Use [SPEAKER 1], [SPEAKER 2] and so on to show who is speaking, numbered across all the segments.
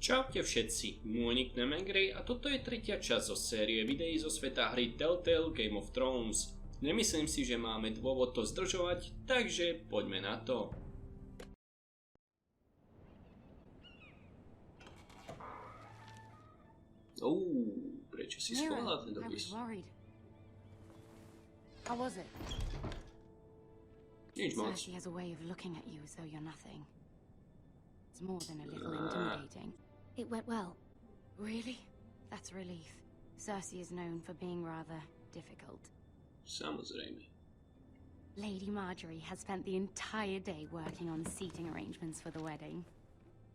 [SPEAKER 1] Čaute všetci, môj nickname je a toto je tretia časť zo série videí zo sveta hry Telltale Game of Thrones. Nemyslím si, že máme dôvod to zdržovať, takže poďme na to. Prečo si schovala ten dopis?
[SPEAKER 2] How was it?
[SPEAKER 1] Nič moc.
[SPEAKER 2] Cersei has a way of looking at you as though you're nothing. It's more than a little intimidating.
[SPEAKER 3] It went well.
[SPEAKER 2] Really? That's a relief. Cersei is known for being rather difficult.
[SPEAKER 1] Samozrejme.
[SPEAKER 2] Lady Marjorie has spent the entire day working on seating arrangements for the wedding.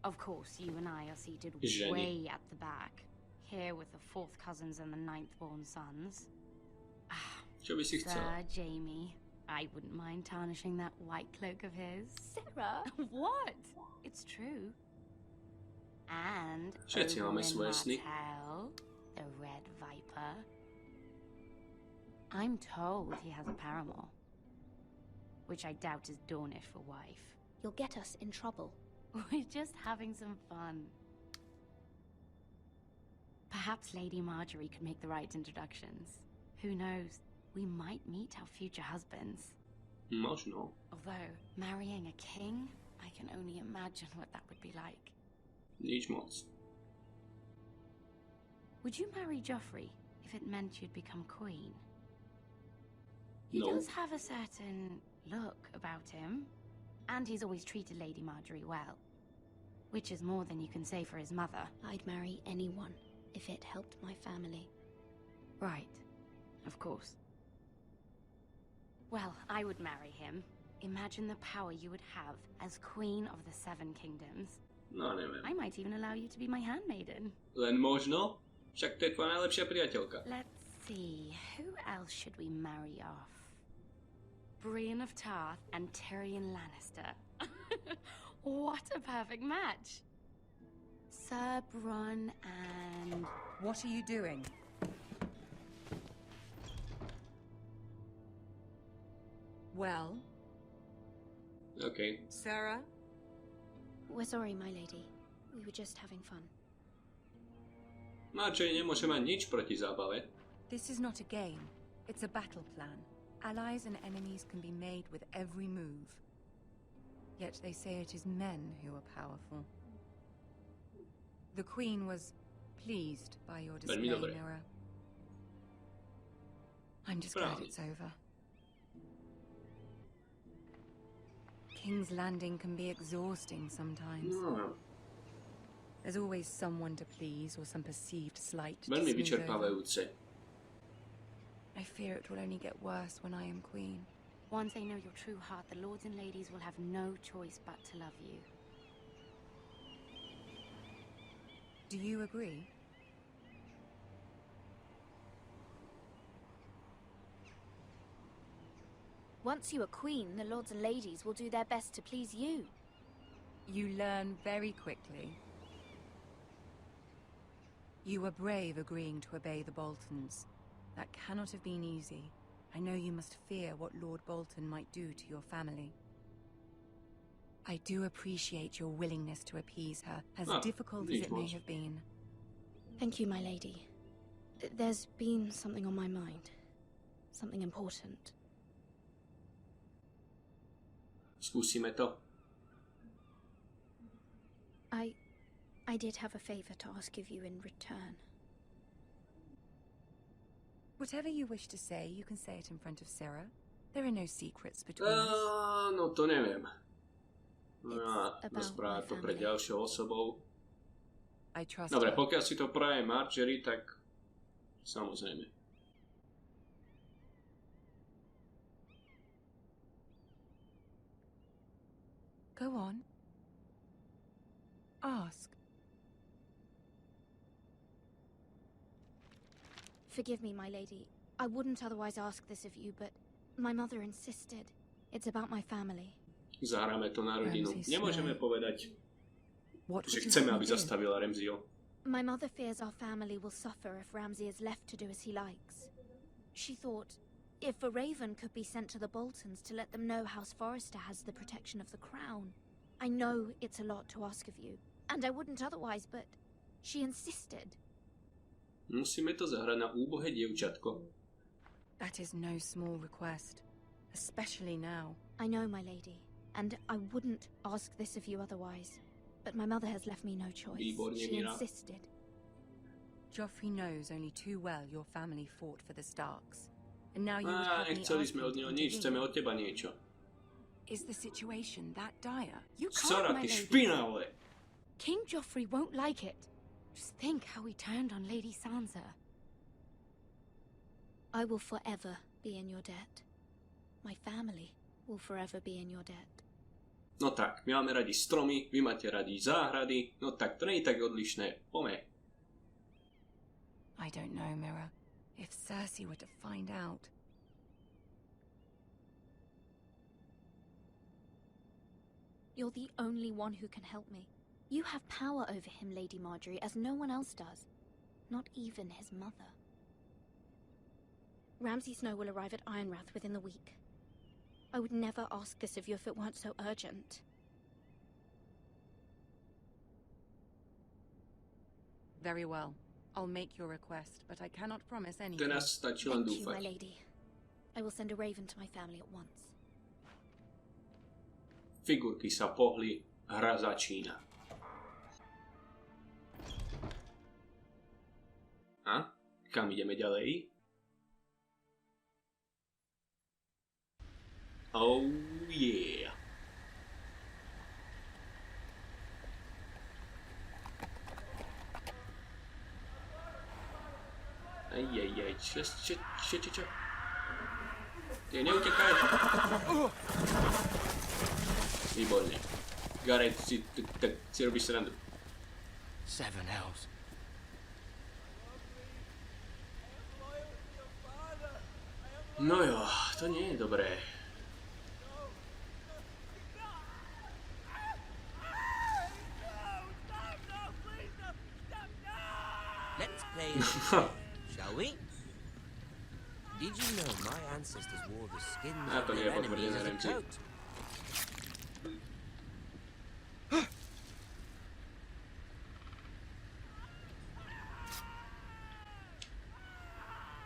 [SPEAKER 2] Of course, you and I are seated way at the back, here with the fourth cousins and the ninth-born sons.
[SPEAKER 1] Čo by si chcela?
[SPEAKER 2] Sir Jamie, I wouldn't mind tarnishing that white cloak of his.
[SPEAKER 3] Sarah?
[SPEAKER 2] What? It's true. And
[SPEAKER 1] Všetci máme svoje sny.
[SPEAKER 2] Martell, the Red Viper. I'm told he has a paramour, which I doubt is Dornish for wife.
[SPEAKER 3] You'll get us in trouble.
[SPEAKER 2] We're just having some fun. Perhaps Lady Marjorie could make the right introductions. Who knows? We might meet our future husbands.
[SPEAKER 1] Možno.
[SPEAKER 2] Although, marrying a king, I can only imagine what that would be like.
[SPEAKER 1] Nič moc.
[SPEAKER 2] Would you marry Joffrey if it meant you'd become queen? He
[SPEAKER 1] No.
[SPEAKER 2] does have a certain look about him, and he's always treated Lady Marjorie well, which is more than you can say for his mother.
[SPEAKER 3] I'd marry anyone if it helped my family.
[SPEAKER 2] Right, of course. Well, I would marry him. Imagine the power you would have as Queen of the Seven Kingdoms.
[SPEAKER 1] No, neviem.
[SPEAKER 2] I might even allow you to be my handmaiden.
[SPEAKER 1] Len možno? Však to je tvoja najlepšia priateľka.
[SPEAKER 2] Let's see, who else should we marry off? Brienne of Tarth and Tyrion Lannister. What a perfect match! Sir Bronn and...
[SPEAKER 4] What are you doing? Well?
[SPEAKER 1] OK.
[SPEAKER 4] Sarah?
[SPEAKER 3] We're sorry, my lady. We were just having fun.
[SPEAKER 1] Marjorie nemôže mať nič proti zábave.
[SPEAKER 4] This is not a game. It's a battle plan. Allies and enemies can be made with every move. Yet they say it is men who are powerful. The Queen was pleased by your display, Nora. I'm just glad it's over. King's Landing can be exhausting sometimes.
[SPEAKER 1] No.
[SPEAKER 4] There's always someone to please or some perceived slight to
[SPEAKER 1] Veľmi
[SPEAKER 4] smooth over.
[SPEAKER 1] vyčerpávajúce.
[SPEAKER 4] I fear it will only get worse when I am queen.
[SPEAKER 2] Once they know your true heart, the lords and ladies will have no choice but to love you.
[SPEAKER 4] Do you agree?
[SPEAKER 3] Once you are queen, the lords and ladies will do their best to please you.
[SPEAKER 4] You learn very quickly. You were brave agreeing to obey the Boltons. That cannot have been easy. I know you must fear what Lord Bolton might do to your family. I do appreciate your willingness to appease her, as difficult as it may have been.
[SPEAKER 3] Thank you, my lady. There's been something on my mind. Something important.
[SPEAKER 1] Skúsime to.
[SPEAKER 3] I did have a favor to ask of you in return.
[SPEAKER 4] Whatever you wish to say, you can say it in front of Sarah. There are no secrets between us.
[SPEAKER 1] No to neviem.
[SPEAKER 3] It's
[SPEAKER 1] Rozprávať to
[SPEAKER 3] about my
[SPEAKER 1] pred
[SPEAKER 3] family.
[SPEAKER 1] ďalšou osobou.
[SPEAKER 4] I trust
[SPEAKER 1] Dobre,
[SPEAKER 4] her.
[SPEAKER 1] pokiaľ si to praje Marjorie, tak samozrejme.
[SPEAKER 4] Go on. Ask.
[SPEAKER 3] Forgive me, my lady. I wouldn't otherwise ask this of you, but my mother insisted. It's about my family.
[SPEAKER 1] Zahráme to na rodinu.
[SPEAKER 4] Ramsay
[SPEAKER 1] Nemôžeme
[SPEAKER 4] Snow.
[SPEAKER 1] povedať,
[SPEAKER 4] What
[SPEAKER 1] že
[SPEAKER 4] would you
[SPEAKER 1] chceme,
[SPEAKER 4] have
[SPEAKER 1] aby
[SPEAKER 4] me do?
[SPEAKER 1] zastavila Ramsayho.
[SPEAKER 3] My mother fears our family will suffer if Ramsay is left to do as he likes. She thought, if a raven could be sent to the Boltons to let them know House Forrester has the protection of the crown. I know it's a lot to ask of you, and I wouldn't otherwise, but she insisted.
[SPEAKER 1] Musíme to zahrať na úbohé dievčatko.
[SPEAKER 4] That is no small request, especially now.
[SPEAKER 3] I know, my lady, and I wouldn't ask this of you otherwise. But my mother has left me no choice.
[SPEAKER 1] Výborne,
[SPEAKER 3] She
[SPEAKER 1] Mira.
[SPEAKER 3] insisted.
[SPEAKER 4] Joffrey knows only too well your family fought for the Starks. And now you would have me
[SPEAKER 1] Nechceli
[SPEAKER 4] ask
[SPEAKER 1] sme
[SPEAKER 4] him
[SPEAKER 1] od
[SPEAKER 4] to
[SPEAKER 1] neho nič, chceme
[SPEAKER 4] intervene.
[SPEAKER 1] od teba niečo.
[SPEAKER 4] Is the situation that dire? You
[SPEAKER 1] Sara,
[SPEAKER 4] can't, my
[SPEAKER 1] ty
[SPEAKER 4] lady.
[SPEAKER 1] špinavé!
[SPEAKER 2] King Joffrey won't like it. Just think how he turned on Lady Sansa.
[SPEAKER 3] I will forever be in your debt. My family will forever be in your debt.
[SPEAKER 1] No tak, my máme radi stromy, vy máte radi záhrady, no tak to nie je tak odlišné. Pome.
[SPEAKER 4] I don't know, Mira. If Cersei were to find out...
[SPEAKER 3] You're the only one who can help me. You have power over him, Lady Marjorie, as no one else does. Not even his mother. Ramsay Snow will arrive at Ironrath within the week. I would never ask this of you if it weren't so urgent.
[SPEAKER 4] Very well. I'll make your request, but I cannot promise anything.
[SPEAKER 1] Teraz stačí len
[SPEAKER 3] Thank you, my
[SPEAKER 1] dúfať.
[SPEAKER 3] lady. I will send a raven to my family at once.
[SPEAKER 1] Figurky sa pohli, hra začína. A? Kam ideme ďalej? Oh yeah. Ajajaj, čo? Ty neutekaj. Výborne. Gareth, si robíš srandu.
[SPEAKER 5] 7 elves.
[SPEAKER 1] No jo, to nie je dobré.
[SPEAKER 5] Let's play a game, shall we? Did you know my ancestors wore the skins
[SPEAKER 1] A
[SPEAKER 5] of
[SPEAKER 1] to nie
[SPEAKER 5] their
[SPEAKER 1] je potvrdené,
[SPEAKER 5] enemies as a
[SPEAKER 1] Ramsay.
[SPEAKER 5] coat?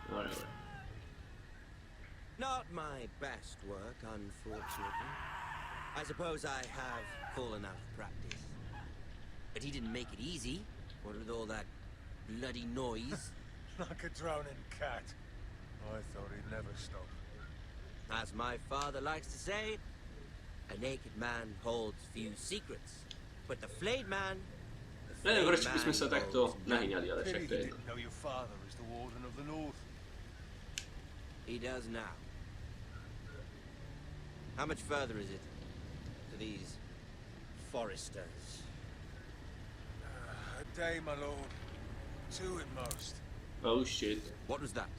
[SPEAKER 1] Dobre, dobre.
[SPEAKER 5] Not my best work, unfortunately. I suppose I have fallen out of practice. But he didn't make it easy. What with all that bloody noise?
[SPEAKER 6] Like a drowning cat. I thought he'd never stop.
[SPEAKER 5] As my father likes to say, a naked man holds few secrets. But the flayed man...
[SPEAKER 1] Neviem, prečo by sme sa takto nahyňali, ale však
[SPEAKER 6] Pity
[SPEAKER 1] to je
[SPEAKER 6] he
[SPEAKER 1] jedno.
[SPEAKER 6] didn't know your father is the Warden of the North.
[SPEAKER 5] He does now. How much further is it to these foresters?
[SPEAKER 6] A day, my lord. 2 at most.
[SPEAKER 1] Oh shit.
[SPEAKER 5] What was that?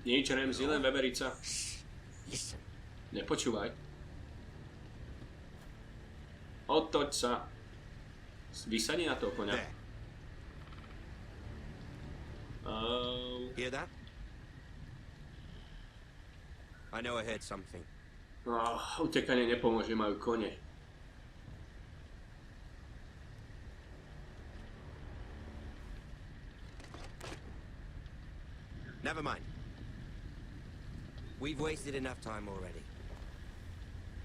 [SPEAKER 1] Nič, Ramsay, len veverica.
[SPEAKER 5] Listen.
[SPEAKER 1] Nepočúvaj. Otoč sa. Vysadni na toho koňa.
[SPEAKER 5] There. Hear that? I know I heard something.
[SPEAKER 1] Utekanie nepomôže, majú kone.
[SPEAKER 5] Never mind. We've wasted enough time already.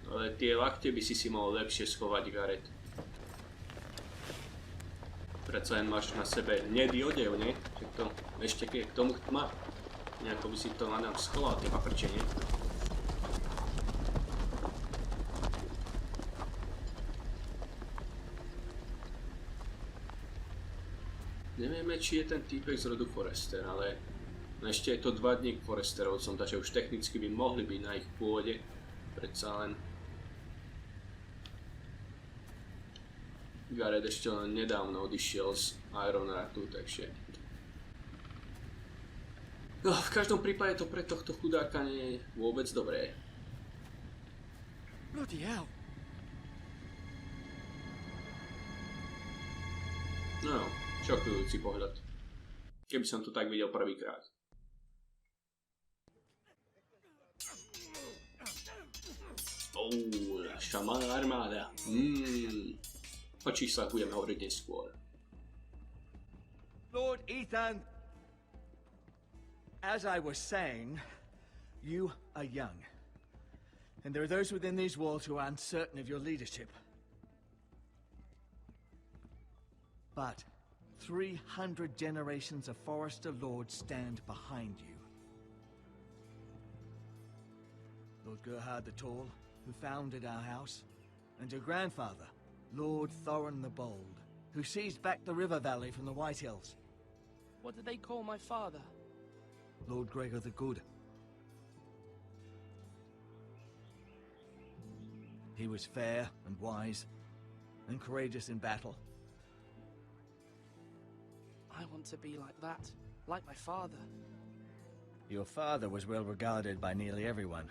[SPEAKER 1] Ale tie lakte by si mohol lepšie schovať, Gareth. Predsa len máš na sebe hnedý odev, nie? Čiže to ešte keď k tomu tma. Nejako by si to na nám schoval, tie paprčenie. Nevieme, či je ten týpek z rodu Forester, ale ešte je to 2 dní k Foresterovcom, takže už technicky by mohli byť na ich pôde. Predsa len Gareth ešte len nedávno odišiel z Ironratu, takže... No, v každom prípade to pre tohto chudáka nie je vôbec dobré.
[SPEAKER 5] Bloody hell.
[SPEAKER 1] No, šokujúci pohľad. Keby som to tak videl prvýkrát. Naša malá armáda. O číslach budeme hovoriť neskôr.
[SPEAKER 7] Lord Ethan, as I was saying, you are young. And there are those within these walls who are uncertain of your leadership. But 300 generations of Forester Lords stand behind you. Lord Gerhard the Tall, who founded our house, and your grandfather, Lord Thorin the Bold, who seized back the river valley from the White Hills.
[SPEAKER 8] What did they call my father?
[SPEAKER 7] Lord Gregor the Good. He was fair and wise, and courageous in battle.
[SPEAKER 8] I want to be like that, like my father.
[SPEAKER 7] Your father was well regarded by nearly everyone.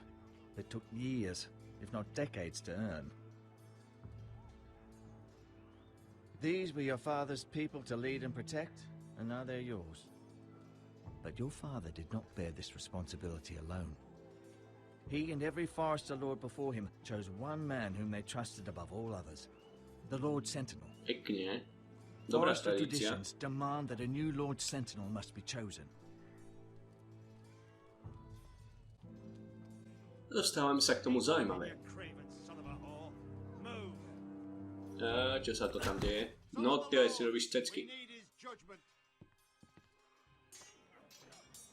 [SPEAKER 7] It took years, if not decades, to earn. These were your father's people to lead and protect, and now they're yours. But your father did not bear this responsibility alone. He and every Forester Lord before him chose one man whom they trusted above all others, the Lord Sentinel.
[SPEAKER 1] Pekne. Dobrá
[SPEAKER 7] Forester
[SPEAKER 1] tradícia.
[SPEAKER 7] traditions demand that a new Lord Sentinel must be chosen.
[SPEAKER 1] Dostávame sa k tomu zaujímavé. Čo sa to tam deje? No, ty aj si robíš cecky.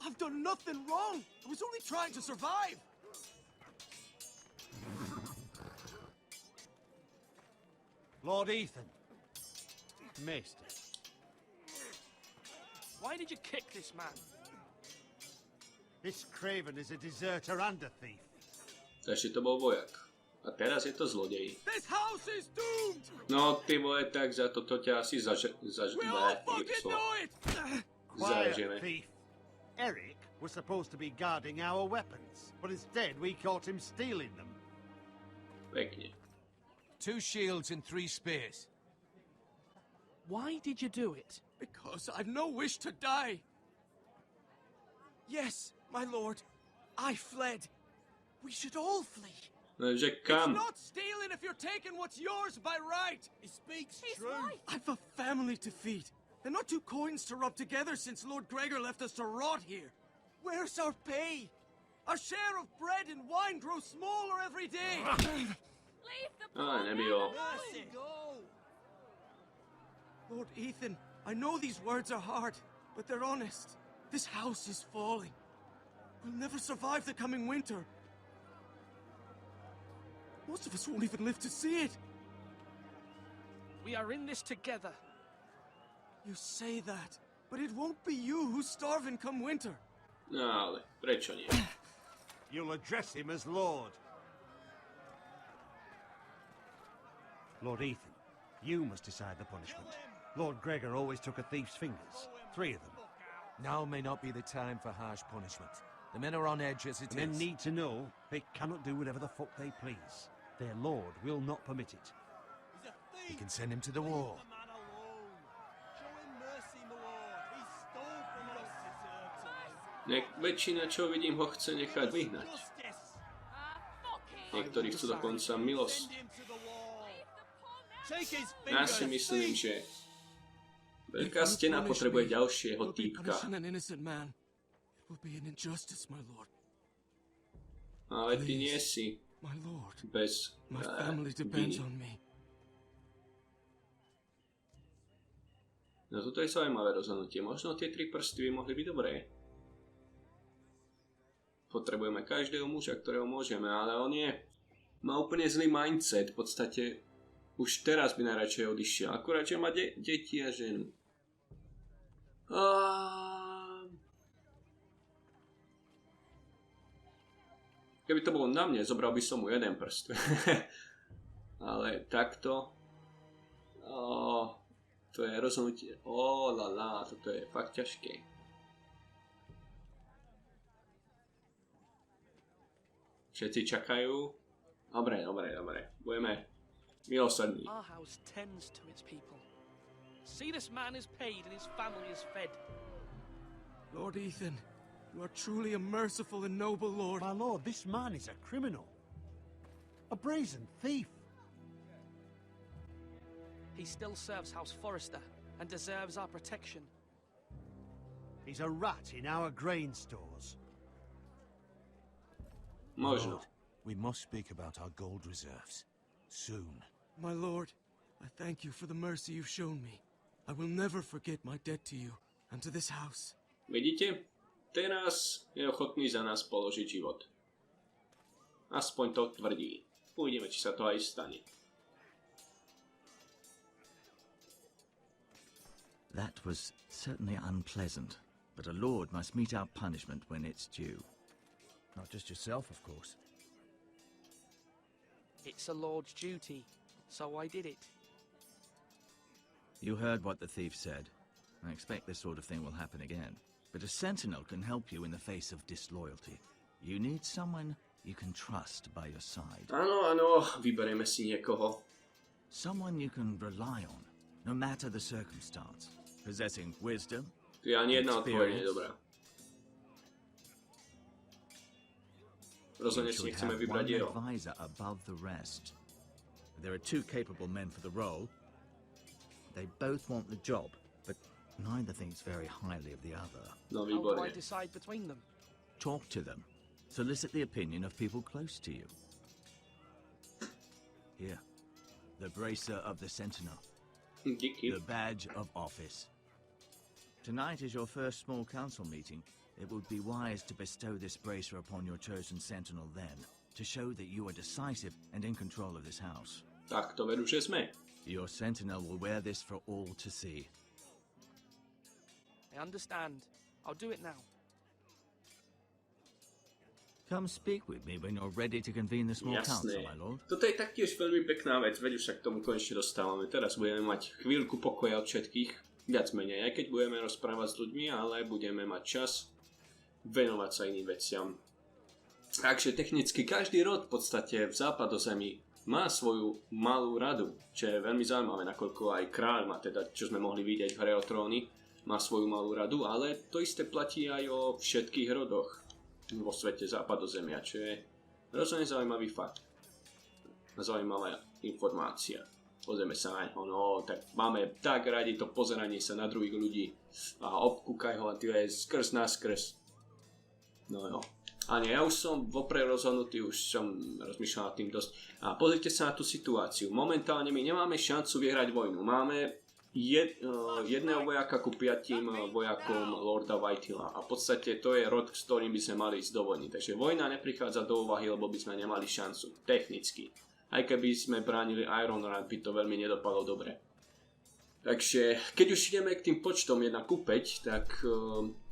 [SPEAKER 7] I've done nothing wrong. I was only trying to survive.
[SPEAKER 9] Lord Ethan. Maester.
[SPEAKER 8] Why did you kick this man?
[SPEAKER 9] This Craven is a deserter and a thief.
[SPEAKER 1] Takže to bol vojak. A teraz je to zlodej.
[SPEAKER 7] This house is doomed.
[SPEAKER 1] No, ty vole, tak za toto ťa asi zarežeme.
[SPEAKER 9] Thief. Eric was supposed to be guarding our weapons, but instead we caught him stealing them.
[SPEAKER 1] Pekne.
[SPEAKER 6] 2 shields and 3 spears.
[SPEAKER 8] Why did you do it?
[SPEAKER 7] Because I've no wish to die. Yes, my lord. I fled. We should all flee.
[SPEAKER 1] Lenže
[SPEAKER 7] It's
[SPEAKER 1] kam?
[SPEAKER 7] not stealing if you're taking what's yours by right. He speaks
[SPEAKER 2] He's
[SPEAKER 7] true.
[SPEAKER 2] right.
[SPEAKER 7] I've a family to feed. They're not 2 coins to rub together since Lord Gregor left us to rot here. Where's our pay? Our share of bread and wine grows smaller every day.
[SPEAKER 2] Leave the
[SPEAKER 1] Ah,
[SPEAKER 2] poor
[SPEAKER 1] nebylo.
[SPEAKER 2] man alone.
[SPEAKER 7] Lord Ethan, I know these words are hard, but they're honest. This house is falling. We'll never survive the coming winter. Most of us won't even live to see it.
[SPEAKER 8] We are in this together.
[SPEAKER 7] You say that, but it won't be you who's starving come winter.
[SPEAKER 1] No ale, prečo nie?
[SPEAKER 9] You'll address him as Lord. Lord Ethan, you must decide the punishment. Lord Gregor always took a thief's fingers. 3 of them.
[SPEAKER 6] Now may not be the time for harsh punishment. The men are on edge as it
[SPEAKER 9] The men
[SPEAKER 6] is.
[SPEAKER 9] need to know they cannot do whatever the fuck they please. Their lord will not permit it.
[SPEAKER 6] You can send him to the wall.
[SPEAKER 1] Väčšina, čo vidím, ho chce nechať vyhnať. Niektorí chcú dokonca milosť. Ja si myslím, že veľká stena potrebuje ďalšieho týpka. Ale ty nie si bez viny. No toto je zaujímavé rozhodnutie. Možno tie 3 prsty by mohli byť dobré. Potrebujeme každého muža, ktorého môžeme, ale on má úplne zlý mindset. V podstate už teraz by najradšej odišiel. Akurát, že má deti a ženu. Keby to bolo na mne, zobral by som mu 1 prst. Ale takto... to je rozhodnutie. Toto je fakt ťažké. Všetci čakajú. Dobre. Budeme milosrdní.
[SPEAKER 8] Our house tends to its people. See, this man is paid and his family is fed.
[SPEAKER 7] Lord Ethan, you are truly a merciful and noble lord.
[SPEAKER 9] My lord, this man is a criminal. A brazen thief.
[SPEAKER 8] He still serves House Forrester and deserves our protection.
[SPEAKER 9] He's a rat in our grain stores.
[SPEAKER 1] Možno.
[SPEAKER 6] Lord, we must speak about our gold reserves. Soon.
[SPEAKER 10] My lord, I thank you for the mercy you've shown me. I will never forget my debt to you and to this house.
[SPEAKER 1] Vidíte? Teraz je ochotný za nás položiť život. Aspoň to tvrdí. Uvidíme, či sa to aj stane.
[SPEAKER 7] That was certainly unpleasant, but a lord must mete out punishment when it's due. Not just yourself, of course.
[SPEAKER 8] It's a lord's duty, so I did it.
[SPEAKER 7] You heard what the thief said. I expect this sort of thing will happen again. But a sentinel can help you in the face of disloyalty. You need someone you can trust by your side.
[SPEAKER 1] Áno, vyberieme si niekoho.
[SPEAKER 7] Someone you can rely on, no matter the circumstance. Possessing wisdom,
[SPEAKER 1] Tu ani jedna odpoveď nie je dobrá. Rozhodne si nechceme vybrať jeho.
[SPEAKER 7] advisor above the rest. There are two capable men for the role. They both want the job, but neither thinks very highly of the other.
[SPEAKER 1] No
[SPEAKER 8] How do I
[SPEAKER 1] výborne.
[SPEAKER 8] decide between them?
[SPEAKER 7] Talk to them. Solicit the opinion of people close to you. Here, the bracer of the sentinel.
[SPEAKER 1] Díky.
[SPEAKER 7] The badge of office. Tonight is your first small council meeting. It would be wise to bestow this bracer upon your chosen sentinel then, to show that you are decisive and in control of this house.
[SPEAKER 1] Tak to veru, že sme.
[SPEAKER 7] Your sentinel will wear this for all to see.
[SPEAKER 8] I understand. I'll do it now.
[SPEAKER 7] Come speak with me when you're ready to convene the small council,
[SPEAKER 1] Jasné.
[SPEAKER 7] my lord.
[SPEAKER 1] Toto je taktiež veľmi pekná vec, veď už sa k tomu konečne dostávame. Teraz budeme mať chvíľku pokoja od všetkých, viac menej, aj keď budeme rozprávať s ľuďmi, ale budeme mať čas venovať sa iným veciam. Takže technicky každý rod v podstate v západozemí má svoju malú radu, čo je veľmi zaujímavé, nakoľko aj kráľ má teda, čo sme mohli vidieť v hre o tróny, má svoju malú radu, ale to isté platí aj o všetkých rodoch vo svete západozemia, čo je rozhodne zaujímavý fakt. Zaujímavá informácia. Pozrieme sa na ňo, no, tak máme tak radi to pozeranie sa na druhých ľudí a obkúkaj ho a ty je skrz naskrz. No. A nie, ja už som vopred rozhodnutý, už som rozmýšľal nad tým dosť. A pozrite sa na tú situáciu. Momentálne my nemáme šancu vyhrať vojnu. Máme jedného vojaka ku 5 vojakom Lorda Whitehilla. A v podstate to je rod, s ktorým by sme mali ísť do vojny. Takže vojna neprichádza do úvahy, lebo by sme nemali šancu. Technicky. Aj keby sme bránili Iron Run, by to veľmi nedopadlo dobre. Takže keď už ideme k tým počtom 1:5, tak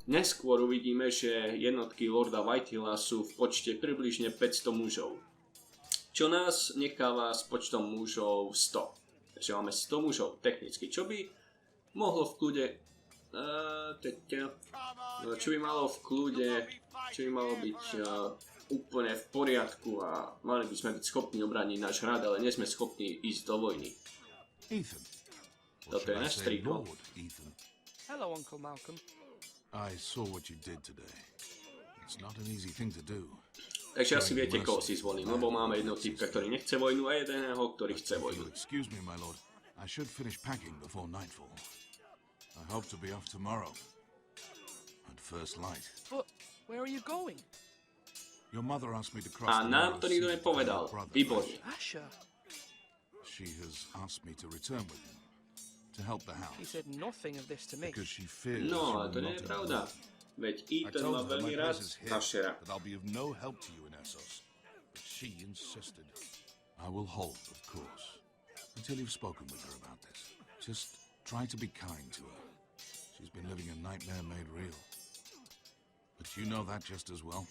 [SPEAKER 1] neskôr uvidíme, že jednotky Lorda Whitehilla sú v počte približne 500 mužov. Čo nás necháva s počtom mužov 100. Takže máme 100 mužov technicky, čo by mohlo v kľude čo by malo byť úplne v poriadku a mali by sme byť schopní obrániť náš hrad, ale nie sme schopní ísť do vojny.
[SPEAKER 6] Ethan.
[SPEAKER 1] Toto je náš strýko.
[SPEAKER 6] Ethan.
[SPEAKER 8] Hello, Uncle Malcolm.
[SPEAKER 6] I saw what you did today. It's not an easy thing to do.
[SPEAKER 1] Takže asi viete, koho si zvolím, lebo máme jedného typka, ktorý nechce vojnu a jedného, ktorý chce vojnu.
[SPEAKER 6] Excuse me, my lord. I should finish packing before nightfall. I hope to be off tomorrow. At first light.
[SPEAKER 8] But where are you going?
[SPEAKER 6] Your mother asked me to cross
[SPEAKER 1] A
[SPEAKER 6] the
[SPEAKER 1] nám
[SPEAKER 6] water
[SPEAKER 1] to nikto
[SPEAKER 6] sea
[SPEAKER 1] nepovedal.
[SPEAKER 6] with her brother.
[SPEAKER 1] Výborne.
[SPEAKER 8] Asher.
[SPEAKER 6] She has asked me to return with him to help the house
[SPEAKER 8] She said nothing of this to me.
[SPEAKER 6] because she fears
[SPEAKER 1] No, ale
[SPEAKER 6] you
[SPEAKER 1] to
[SPEAKER 6] will
[SPEAKER 1] nie je
[SPEAKER 6] not
[SPEAKER 1] pravda.
[SPEAKER 6] improve.
[SPEAKER 1] Veď
[SPEAKER 6] I
[SPEAKER 1] Ethan
[SPEAKER 6] told
[SPEAKER 1] má
[SPEAKER 6] her
[SPEAKER 1] veľmi
[SPEAKER 6] my
[SPEAKER 1] rád
[SPEAKER 6] place is here,
[SPEAKER 1] Ashera.
[SPEAKER 6] that I'll be of no help to you in Essos. But she insisted. I will hold, of course, until you've spoken with her about this. Just try to be kind to her. She's been living a nightmare made real. But you know that just as well.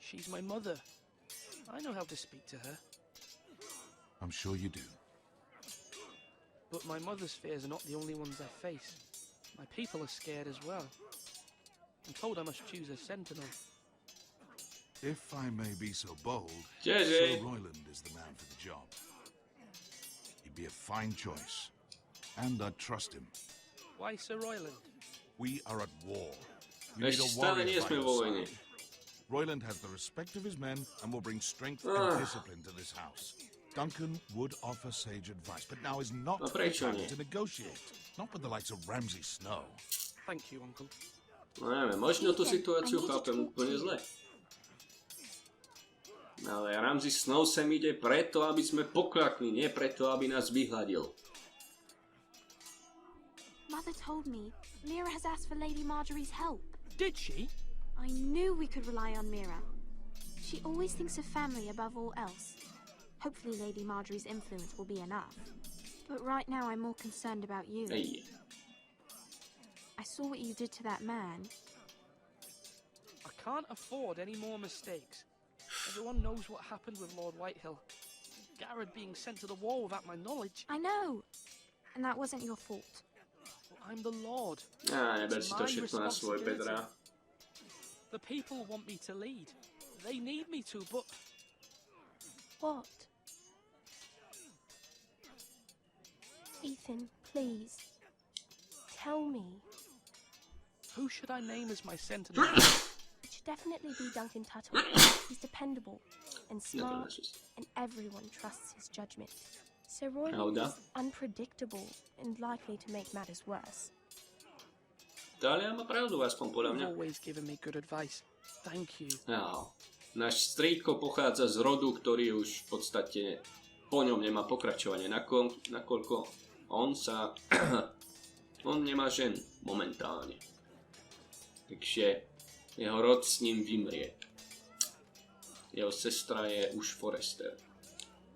[SPEAKER 8] She's my mother. I know how to speak to her.
[SPEAKER 6] I'm sure you do.
[SPEAKER 8] But my mother's fears are not the only ones I face. My people are scared as well. I'm told I must choose a sentinel.
[SPEAKER 6] If I may be so bold,
[SPEAKER 1] JJ.
[SPEAKER 6] Sir Royland is the man for the job. He'd be a fine choice. And I'd trust him.
[SPEAKER 8] Why Sir Royland?
[SPEAKER 6] We are at war. You need
[SPEAKER 1] Ešte
[SPEAKER 6] a
[SPEAKER 1] stále nie
[SPEAKER 6] warrior by
[SPEAKER 1] sme
[SPEAKER 6] your
[SPEAKER 1] vo vojne.
[SPEAKER 6] side. Royland has the respect of his men and will bring strength
[SPEAKER 1] Ah.
[SPEAKER 6] and discipline to this house. Duncan would offer sage advice, but now is not
[SPEAKER 1] No
[SPEAKER 6] the
[SPEAKER 1] prečo
[SPEAKER 6] time
[SPEAKER 1] nie?
[SPEAKER 6] to negotiate. Not with the likes of Ramsay Snow.
[SPEAKER 8] Thank you, Uncle.
[SPEAKER 1] No neviem, možno tú situáciu chápem úplne zle. Ale Ramsay Snow sem ide preto, aby sme poklakli, nie preto, aby nás vyhľadil.
[SPEAKER 3] Mother told me Mira has asked for Lady Marjorie's help.
[SPEAKER 8] Did she?
[SPEAKER 3] I knew we could rely on Mira. She always thinks of family above all else. Hopefully Lady Marjorie's influence will be enough. But right now I'm more concerned about you.
[SPEAKER 1] Ej.
[SPEAKER 3] I saw what you did to that man.
[SPEAKER 8] I can't afford any more mistakes. Everyone knows what happened with Lord Whitehill. Garrett being sent to the wall without my knowledge.
[SPEAKER 3] I know. And that wasn't your fault.
[SPEAKER 8] Well, I'm the Lord.
[SPEAKER 1] Neber si to všetko na svoje bedrá.
[SPEAKER 8] The people want me to lead. They need me to, but...
[SPEAKER 3] What? Ethan, please. Tell me.
[SPEAKER 8] Who should I name as my sentinel?
[SPEAKER 11] It should definitely be Duncan Tuttle. He's dependable and smart, and everyone trusts his judgment. Sir Roy
[SPEAKER 1] Hudba.
[SPEAKER 11] is unpredictable and likely to make matters worse.
[SPEAKER 1] Dália má pravdu, aspoň podľa mňa.
[SPEAKER 8] You've always given me good advice. Thank you.
[SPEAKER 1] No. Náš strýko pochádza z rodu, ktorý už v podstate po ňom nemá pokračovanie, nakoľko on sa... on nemá žen momentálne. Takže jeho rod s ním vymrie. Jeho sestra je už Forester.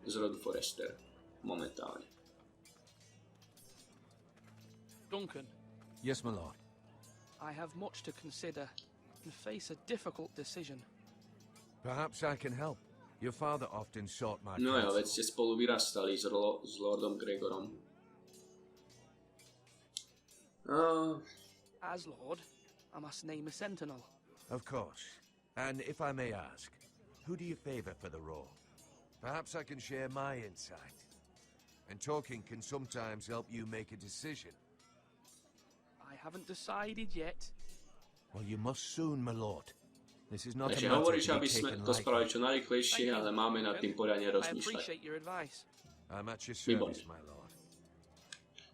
[SPEAKER 1] Z rodu Forester. Momentálne.
[SPEAKER 8] Duncan,
[SPEAKER 9] Yes, my lord.
[SPEAKER 8] I have much to consider and face a difficult decision.
[SPEAKER 9] Perhaps I can help. Your father often sought my
[SPEAKER 1] No jo,
[SPEAKER 9] counsel.
[SPEAKER 1] veď ste spolu vyrastali s Lordom Gregorom.
[SPEAKER 8] As Lord, I must name a sentinel.
[SPEAKER 9] Of course. And if I may ask, who do you favor for the role? Perhaps I can share my insight. And talking can sometimes help you make a decision.
[SPEAKER 8] I haven't decided yet.
[SPEAKER 9] Well, you must soon, my lord. This is not a
[SPEAKER 1] Takže
[SPEAKER 9] matter
[SPEAKER 1] hovoríš,
[SPEAKER 9] to
[SPEAKER 1] aby
[SPEAKER 9] be
[SPEAKER 1] sme
[SPEAKER 9] taken
[SPEAKER 1] to spravili
[SPEAKER 9] lightly.
[SPEAKER 1] čo najrychlejšie, ale máme nad tým poriadne
[SPEAKER 8] I
[SPEAKER 1] rozmýšľať.
[SPEAKER 8] appreciate your advice.
[SPEAKER 9] I'm at your
[SPEAKER 1] Výborne.
[SPEAKER 9] service, my lord.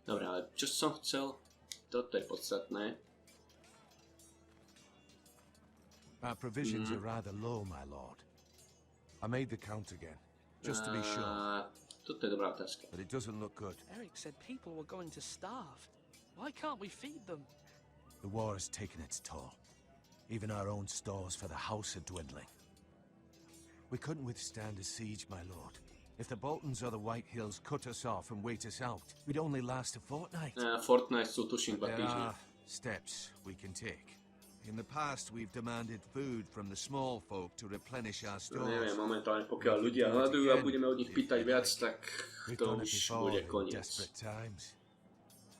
[SPEAKER 1] Dobre, ale čo som chcel? Toto je podstatné.
[SPEAKER 9] Our provisions are rather low, my lord. I made the count again, just to be sure.
[SPEAKER 1] Toto je dobrá otázka.
[SPEAKER 9] But it doesn't look good.
[SPEAKER 8] Eric said people were going to starve. Why can't we feed them?
[SPEAKER 9] The war has taken its toll. Even our own stores for the house are dwindling. We couldn't withstand a siege, my lord. If the Boltons or the White Hills cut us off and wait us out, we'd only last a fortnight.
[SPEAKER 1] Fortnite sú tuším 2
[SPEAKER 9] There
[SPEAKER 1] týždne.
[SPEAKER 9] are steps we can take. In the past, we've demanded food from the small folk to replenish our
[SPEAKER 1] No neviem,
[SPEAKER 9] stores.
[SPEAKER 1] momentálne pokiaľ ľudia hľadujú a budeme od nich pýtať viac, tak
[SPEAKER 9] We've
[SPEAKER 1] to
[SPEAKER 9] done it
[SPEAKER 1] už
[SPEAKER 9] before
[SPEAKER 1] bude
[SPEAKER 9] in
[SPEAKER 1] koniec.
[SPEAKER 9] desperate times.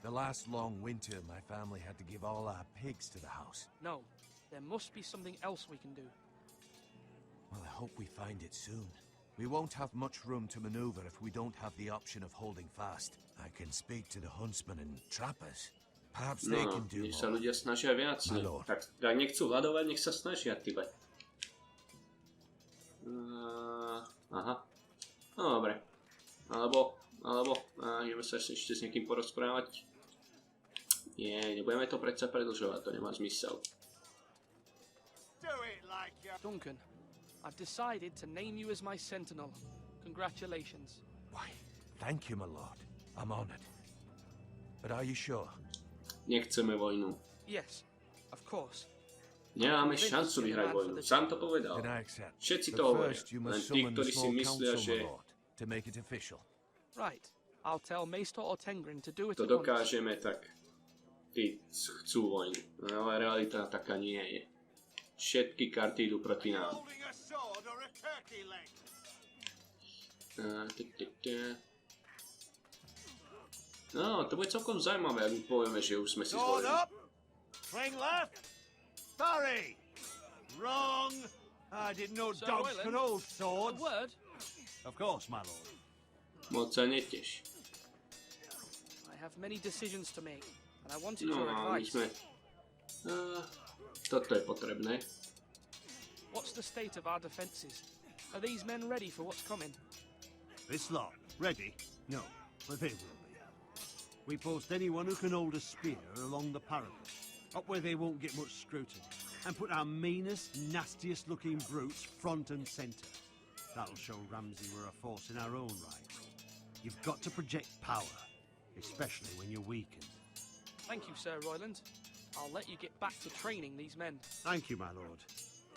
[SPEAKER 9] The last long winter, my family had to give all our pigs to the house.
[SPEAKER 8] No, there must be something else we can do.
[SPEAKER 9] Well, I hope we find it soon. We won't have much room to maneuver if we don't have the option of holding fast. I can speak to the huntsmen and trappers. Perhaps they
[SPEAKER 1] No,
[SPEAKER 9] can do
[SPEAKER 1] nech sa
[SPEAKER 9] more.
[SPEAKER 1] ľudia snažia viac.
[SPEAKER 9] My lord.
[SPEAKER 1] Tak nechcú hľadovať, nech sa snažia, tybe. Aha. No dobre. Alebo, ideme sa ešte s niekým porozprávať. Nie, nebudeme to predsa predĺžovať, to nemá zmysel.
[SPEAKER 8] Duncan, I've decided to name you as my sentinel. Congratulations.
[SPEAKER 9] Why, thank you, my lord. I'm honored. But are you sure?
[SPEAKER 1] Nechceme vojnu.
[SPEAKER 8] Yes, of course.
[SPEAKER 1] Nemáme šancu vyhrať vojnu. Sám to povedal.
[SPEAKER 9] Then I accept.
[SPEAKER 1] Všetci
[SPEAKER 9] But
[SPEAKER 1] to hovoria.
[SPEAKER 9] first, you
[SPEAKER 1] Len
[SPEAKER 9] must
[SPEAKER 1] tí,
[SPEAKER 9] summon the
[SPEAKER 1] ktorí si
[SPEAKER 9] small
[SPEAKER 1] myslia,
[SPEAKER 9] council,
[SPEAKER 1] že
[SPEAKER 9] my lord, to make it official.
[SPEAKER 8] Right. I'll tell Maester or Tengrin to do it
[SPEAKER 1] to
[SPEAKER 8] at once.
[SPEAKER 1] dokážeme, tak tí chcú vojnu. Ale realita taká nie je. Všetky karty idú proti nám. No, to bude celkom zaujímavé, ak mi povieme, že už sme si zvolili.
[SPEAKER 9] Swing left. Sorry. Wrong. I didn't know
[SPEAKER 8] Sir
[SPEAKER 9] dogs
[SPEAKER 8] Royland,
[SPEAKER 9] could hold
[SPEAKER 8] A
[SPEAKER 9] swords.
[SPEAKER 8] word?
[SPEAKER 9] Of course, my lord.
[SPEAKER 1] Moc sa neteš.
[SPEAKER 8] I have many decisions to make, and I wanted
[SPEAKER 1] No,
[SPEAKER 8] your
[SPEAKER 1] my
[SPEAKER 8] advice.
[SPEAKER 1] sme... toto je potrebné.
[SPEAKER 8] What's the state of our defences? Are these men ready for what's coming?
[SPEAKER 12] This lot, ready? No, but they will be. We post anyone who can hold a spear along the parapet, up where they won't get much scrutiny, and put our meanest, nastiest looking brutes front and centre. That'll show Ramsay we're a force in our own right. You've got to project power, especially when you're weakened.
[SPEAKER 8] Thank you, Sir Royland. I'll let you get back to training these men.
[SPEAKER 12] Thank you, my lord.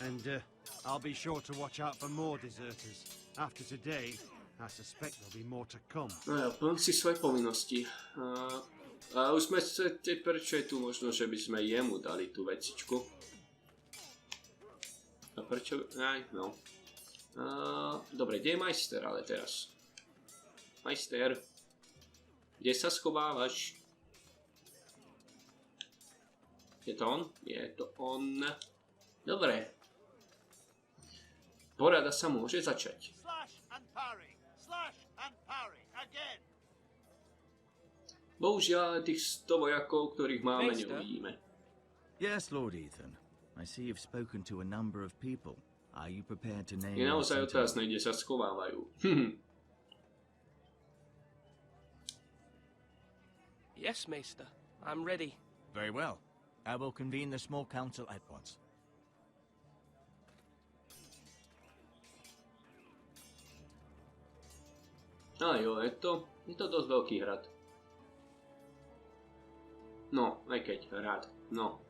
[SPEAKER 12] And I'll be sure to watch out for more deserters. After today, I suspect there'll be more to come.
[SPEAKER 1] No ja, plň si svoje povinnosti. A už sme sa prečo je tu možno, že by sme jemu dali tú vecičku. A prečo? Aj, no. Dobre, kde je majster ale teraz? Majster. Kde sa schovávaš? Je to on? Je to on. Dobre. Porada sa môže začať. Bohužiaľ, tých 100 vojakov, ktorých máme, neuvidíme.
[SPEAKER 7] Yes, Lord Ethan. I see you've spoken to a number of people. Are you prepared to name...
[SPEAKER 1] Je naozaj otázne, kde sa schovávajú.
[SPEAKER 8] Yes, Maester. I'm ready.
[SPEAKER 7] Very well. I will convene the small council at once.
[SPEAKER 1] Jo, je to dosť veľký hrad. No, aj keď hrad, no.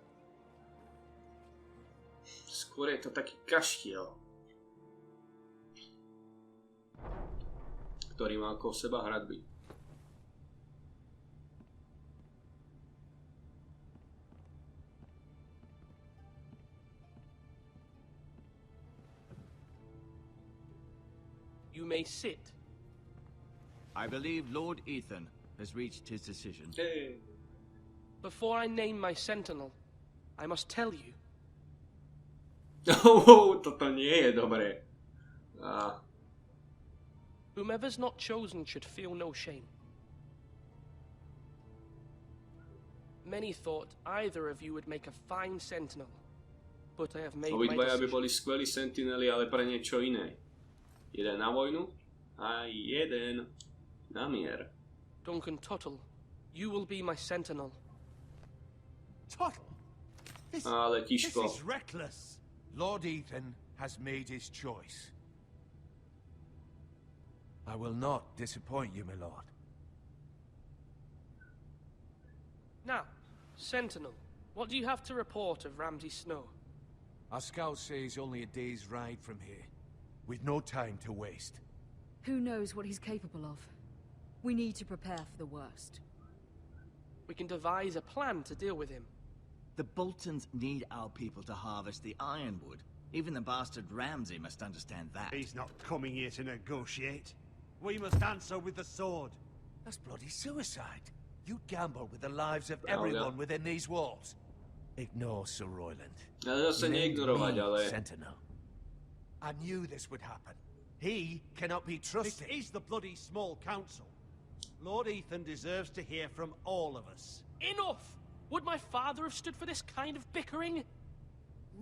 [SPEAKER 1] Skôr je to taký kaštiel, ktorý má okolo seba hradby.
[SPEAKER 8] You may sit.
[SPEAKER 7] I believe Lord Ethan has reached his decision.
[SPEAKER 1] Hey.
[SPEAKER 8] Before I name my sentinel, I must tell you.
[SPEAKER 1] Toto nie je dobré.
[SPEAKER 8] Whomever's not chosen should feel no shame. Many thought either of you would make a fine sentinel, but I have made my
[SPEAKER 1] Obidvaja by
[SPEAKER 8] decision.
[SPEAKER 1] boli skvelí sentinely, ale pre niečo iné. Jeden na vojnu a jeden na mier.
[SPEAKER 8] Duncan Tuttle, you will be my sentinel.
[SPEAKER 9] Tuttle?
[SPEAKER 1] Ale
[SPEAKER 9] This
[SPEAKER 1] tiško.
[SPEAKER 9] is reckless. Lord Ethan has made his choice. I will not disappoint you, my lord.
[SPEAKER 8] Now, Sentinel, what do you have to report of Ramsay Snow?
[SPEAKER 9] Our scouts say he's only a day's ride from here, with no time to waste.
[SPEAKER 13] Who knows what he's capable of? We need to prepare for the worst.
[SPEAKER 8] We can devise a plan to deal with him.
[SPEAKER 7] The Boltons need our people to harvest the ironwood. Even the bastard Ramsay must understand that.
[SPEAKER 12] He's not coming here to negotiate. We must answer with the sword.
[SPEAKER 9] That's bloody suicide. You gamble with the lives of everyone within these walls. Ignore Sir Royland.
[SPEAKER 1] Zase neignorovať, ale...
[SPEAKER 9] Sentinel. I knew this would happen. He cannot be trusted.
[SPEAKER 12] This is the bloody small council. Lord Ethan deserves to hear from all of us.
[SPEAKER 8] Enough! Would my father have stood for this kind of bickering?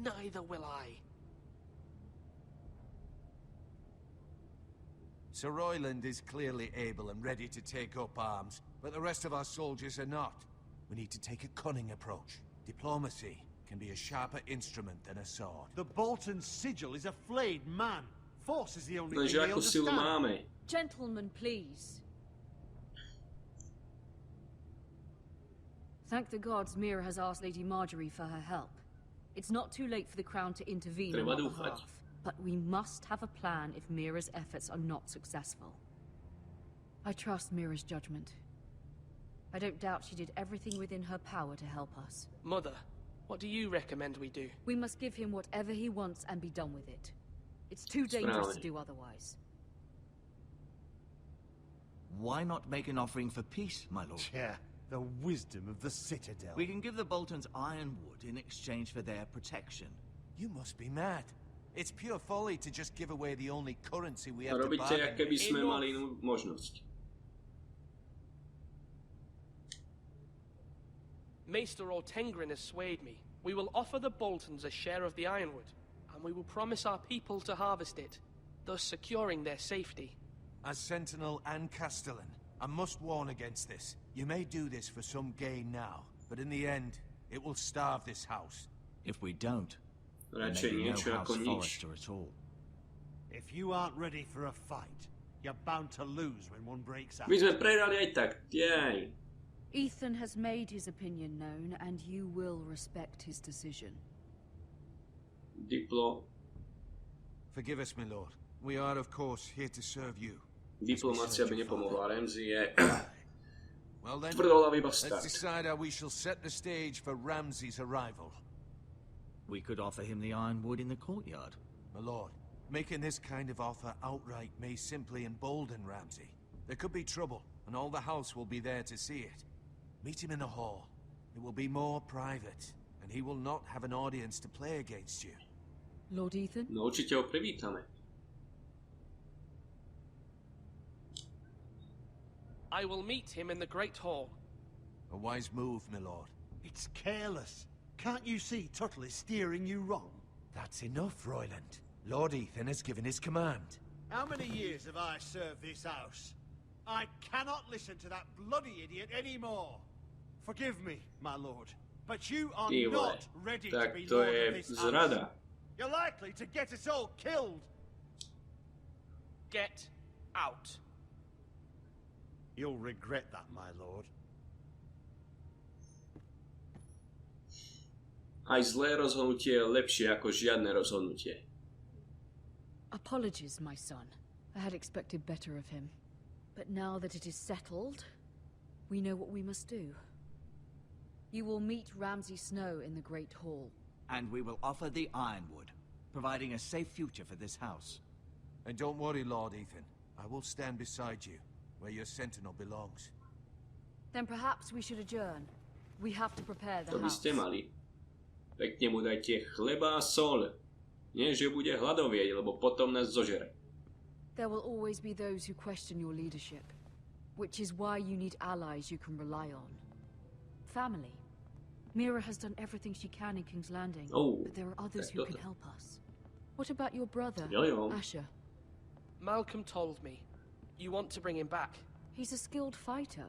[SPEAKER 8] Neither will I.
[SPEAKER 9] Sir Royland is clearly able and ready to take up arms, but the rest of our soldiers are not. We need to take a cunning approach. Diplomacy can be a sharper instrument than a sword.
[SPEAKER 12] The Bolton sigil is a flayed man. Force is the only thing
[SPEAKER 1] Lenže
[SPEAKER 12] they
[SPEAKER 1] akú silu
[SPEAKER 12] understand.
[SPEAKER 1] máme?
[SPEAKER 13] Gentlemen, please. Thank the gods Mira has asked Lady Marjorie for her help. It's not too late for the Crown to intervene on our behalf, but we must have a plan if Mira's efforts are not successful. I trust Mira's judgment. I don't doubt she did everything within her power to help us.
[SPEAKER 8] Mother, what do you recommend we do?
[SPEAKER 13] We must give him whatever he wants and be done with it. It's too dangerous to do otherwise.
[SPEAKER 7] Why not make an offering for peace, my lord?
[SPEAKER 12] Yeah, the wisdom of the Citadel.
[SPEAKER 7] We can give the Boltons ironwood in exchange for their protection.
[SPEAKER 9] You must be mad. It's pure folly to just give away the only currency we
[SPEAKER 1] A
[SPEAKER 9] have to
[SPEAKER 1] robiť
[SPEAKER 9] bargain
[SPEAKER 1] aké by
[SPEAKER 9] with.
[SPEAKER 1] sme mali inú možnosť.
[SPEAKER 8] Maester Ortengrin has swayed me. We will offer the Boltons a share of the ironwood, and we will promise our people to harvest it, thus securing their safety.
[SPEAKER 9] As Sentinel and Castellan, I must warn against this. You may do this for some gain now, but in the end, it will starve this house.
[SPEAKER 7] If we don't, there
[SPEAKER 1] Radšej
[SPEAKER 7] may be no
[SPEAKER 1] niečo
[SPEAKER 7] House
[SPEAKER 1] ako nič.
[SPEAKER 7] Forrester at all.
[SPEAKER 12] If you aren't ready for a fight, you're bound to lose when one breaks out.
[SPEAKER 1] My sme prehrali aj tak, jaj.
[SPEAKER 13] Ethan has made his opinion known, and you will respect his decision.
[SPEAKER 9] Forgive us, my lord. We are, of course, here to serve you.
[SPEAKER 1] Diplomácia by nepomohla. Ramsay je
[SPEAKER 9] Well then,
[SPEAKER 1] tvrdohlavý
[SPEAKER 9] let's
[SPEAKER 1] bastard.
[SPEAKER 9] decide how we shall set the stage for Ramsay's arrival.
[SPEAKER 7] We could offer him the ironwood in the courtyard.
[SPEAKER 9] My lord, making this kind of offer outright may simply embolden Ramsay. There could be trouble, and all the house will be there to see it. Meet him in the hall. It will be more private, and he will not have an audience to play against you.
[SPEAKER 13] Lord Ethan?
[SPEAKER 1] No určite ho privítame.
[SPEAKER 8] I will meet him in the Great Hall.
[SPEAKER 9] A wise move, my lord.
[SPEAKER 12] It's careless. Can't you see Tuttle is steering you wrong?
[SPEAKER 9] That's enough, Royland. Lord Ethan has given his command.
[SPEAKER 12] How many years have I served this house? I cannot listen to that bloody idiot anymore. Forgive me, my lord, but you are
[SPEAKER 1] Ty vole,
[SPEAKER 12] not ready to
[SPEAKER 1] tak
[SPEAKER 12] be
[SPEAKER 1] to
[SPEAKER 12] lord
[SPEAKER 1] je
[SPEAKER 12] of this
[SPEAKER 1] zrada.
[SPEAKER 12] house. You're likely to get us all killed.
[SPEAKER 8] Get out.
[SPEAKER 12] You'll regret that, my lord.
[SPEAKER 1] Aj zlé rozhodnutie je lepšie ako žiadne rozhodnutie.
[SPEAKER 13] Apologies, my son. I had expected better of him. But now that it is settled, we know what we must do. You will meet Ramsay Snow in the Great Hall.
[SPEAKER 7] And we will offer the ironwood, providing a safe future for this house.
[SPEAKER 9] And don't worry, Lord Ethan. I will stand beside you, where your sentinel belongs.
[SPEAKER 13] Then perhaps we should adjourn. We have to prepare the
[SPEAKER 1] To by
[SPEAKER 13] house.
[SPEAKER 1] ste mali. Pekne mu dajte chleba a sol. Nie, že bude hladovieť, lebo potom nás zožere.
[SPEAKER 13] There will always be those who question your leadership, which is why you need allies you can rely on. Family. Mira has done everything she can in King's Landing, but there are others who can help us. What about your brother, Asher?
[SPEAKER 8] Malcolm told me. You want to bring him back.
[SPEAKER 13] He's a skilled fighter.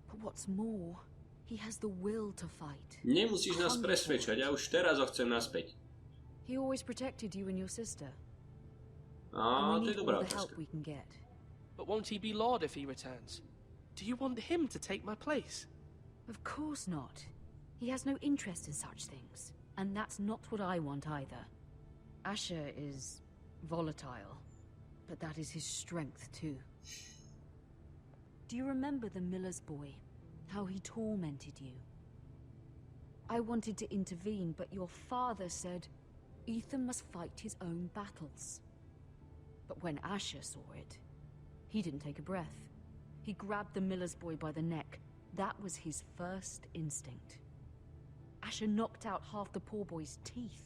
[SPEAKER 13] But what's more, he has the will to fight.
[SPEAKER 1] Nemusíš nás presvedčať, ja už teraz ho chcem naspäť.
[SPEAKER 13] He always protected you and your sister.
[SPEAKER 1] Á,
[SPEAKER 13] And
[SPEAKER 1] to
[SPEAKER 13] we
[SPEAKER 1] je
[SPEAKER 13] need
[SPEAKER 1] dobrá
[SPEAKER 13] all the help
[SPEAKER 1] otázka.
[SPEAKER 13] we can get.
[SPEAKER 8] But won't he be Lord if he returns? Do you want him to take my place?
[SPEAKER 13] Of course not. He has no interest in such things. And that's not what I want either. Asher is volatile, but that is his strength too. Do you remember the miller's boy? How he tormented you? I wanted to intervene, but your father said Ethan must fight his own battles. But when Asher saw it, he didn't take a breath. He grabbed the miller's boy by the neck. That was his first instinct. Asher knocked out half the poor boy's teeth.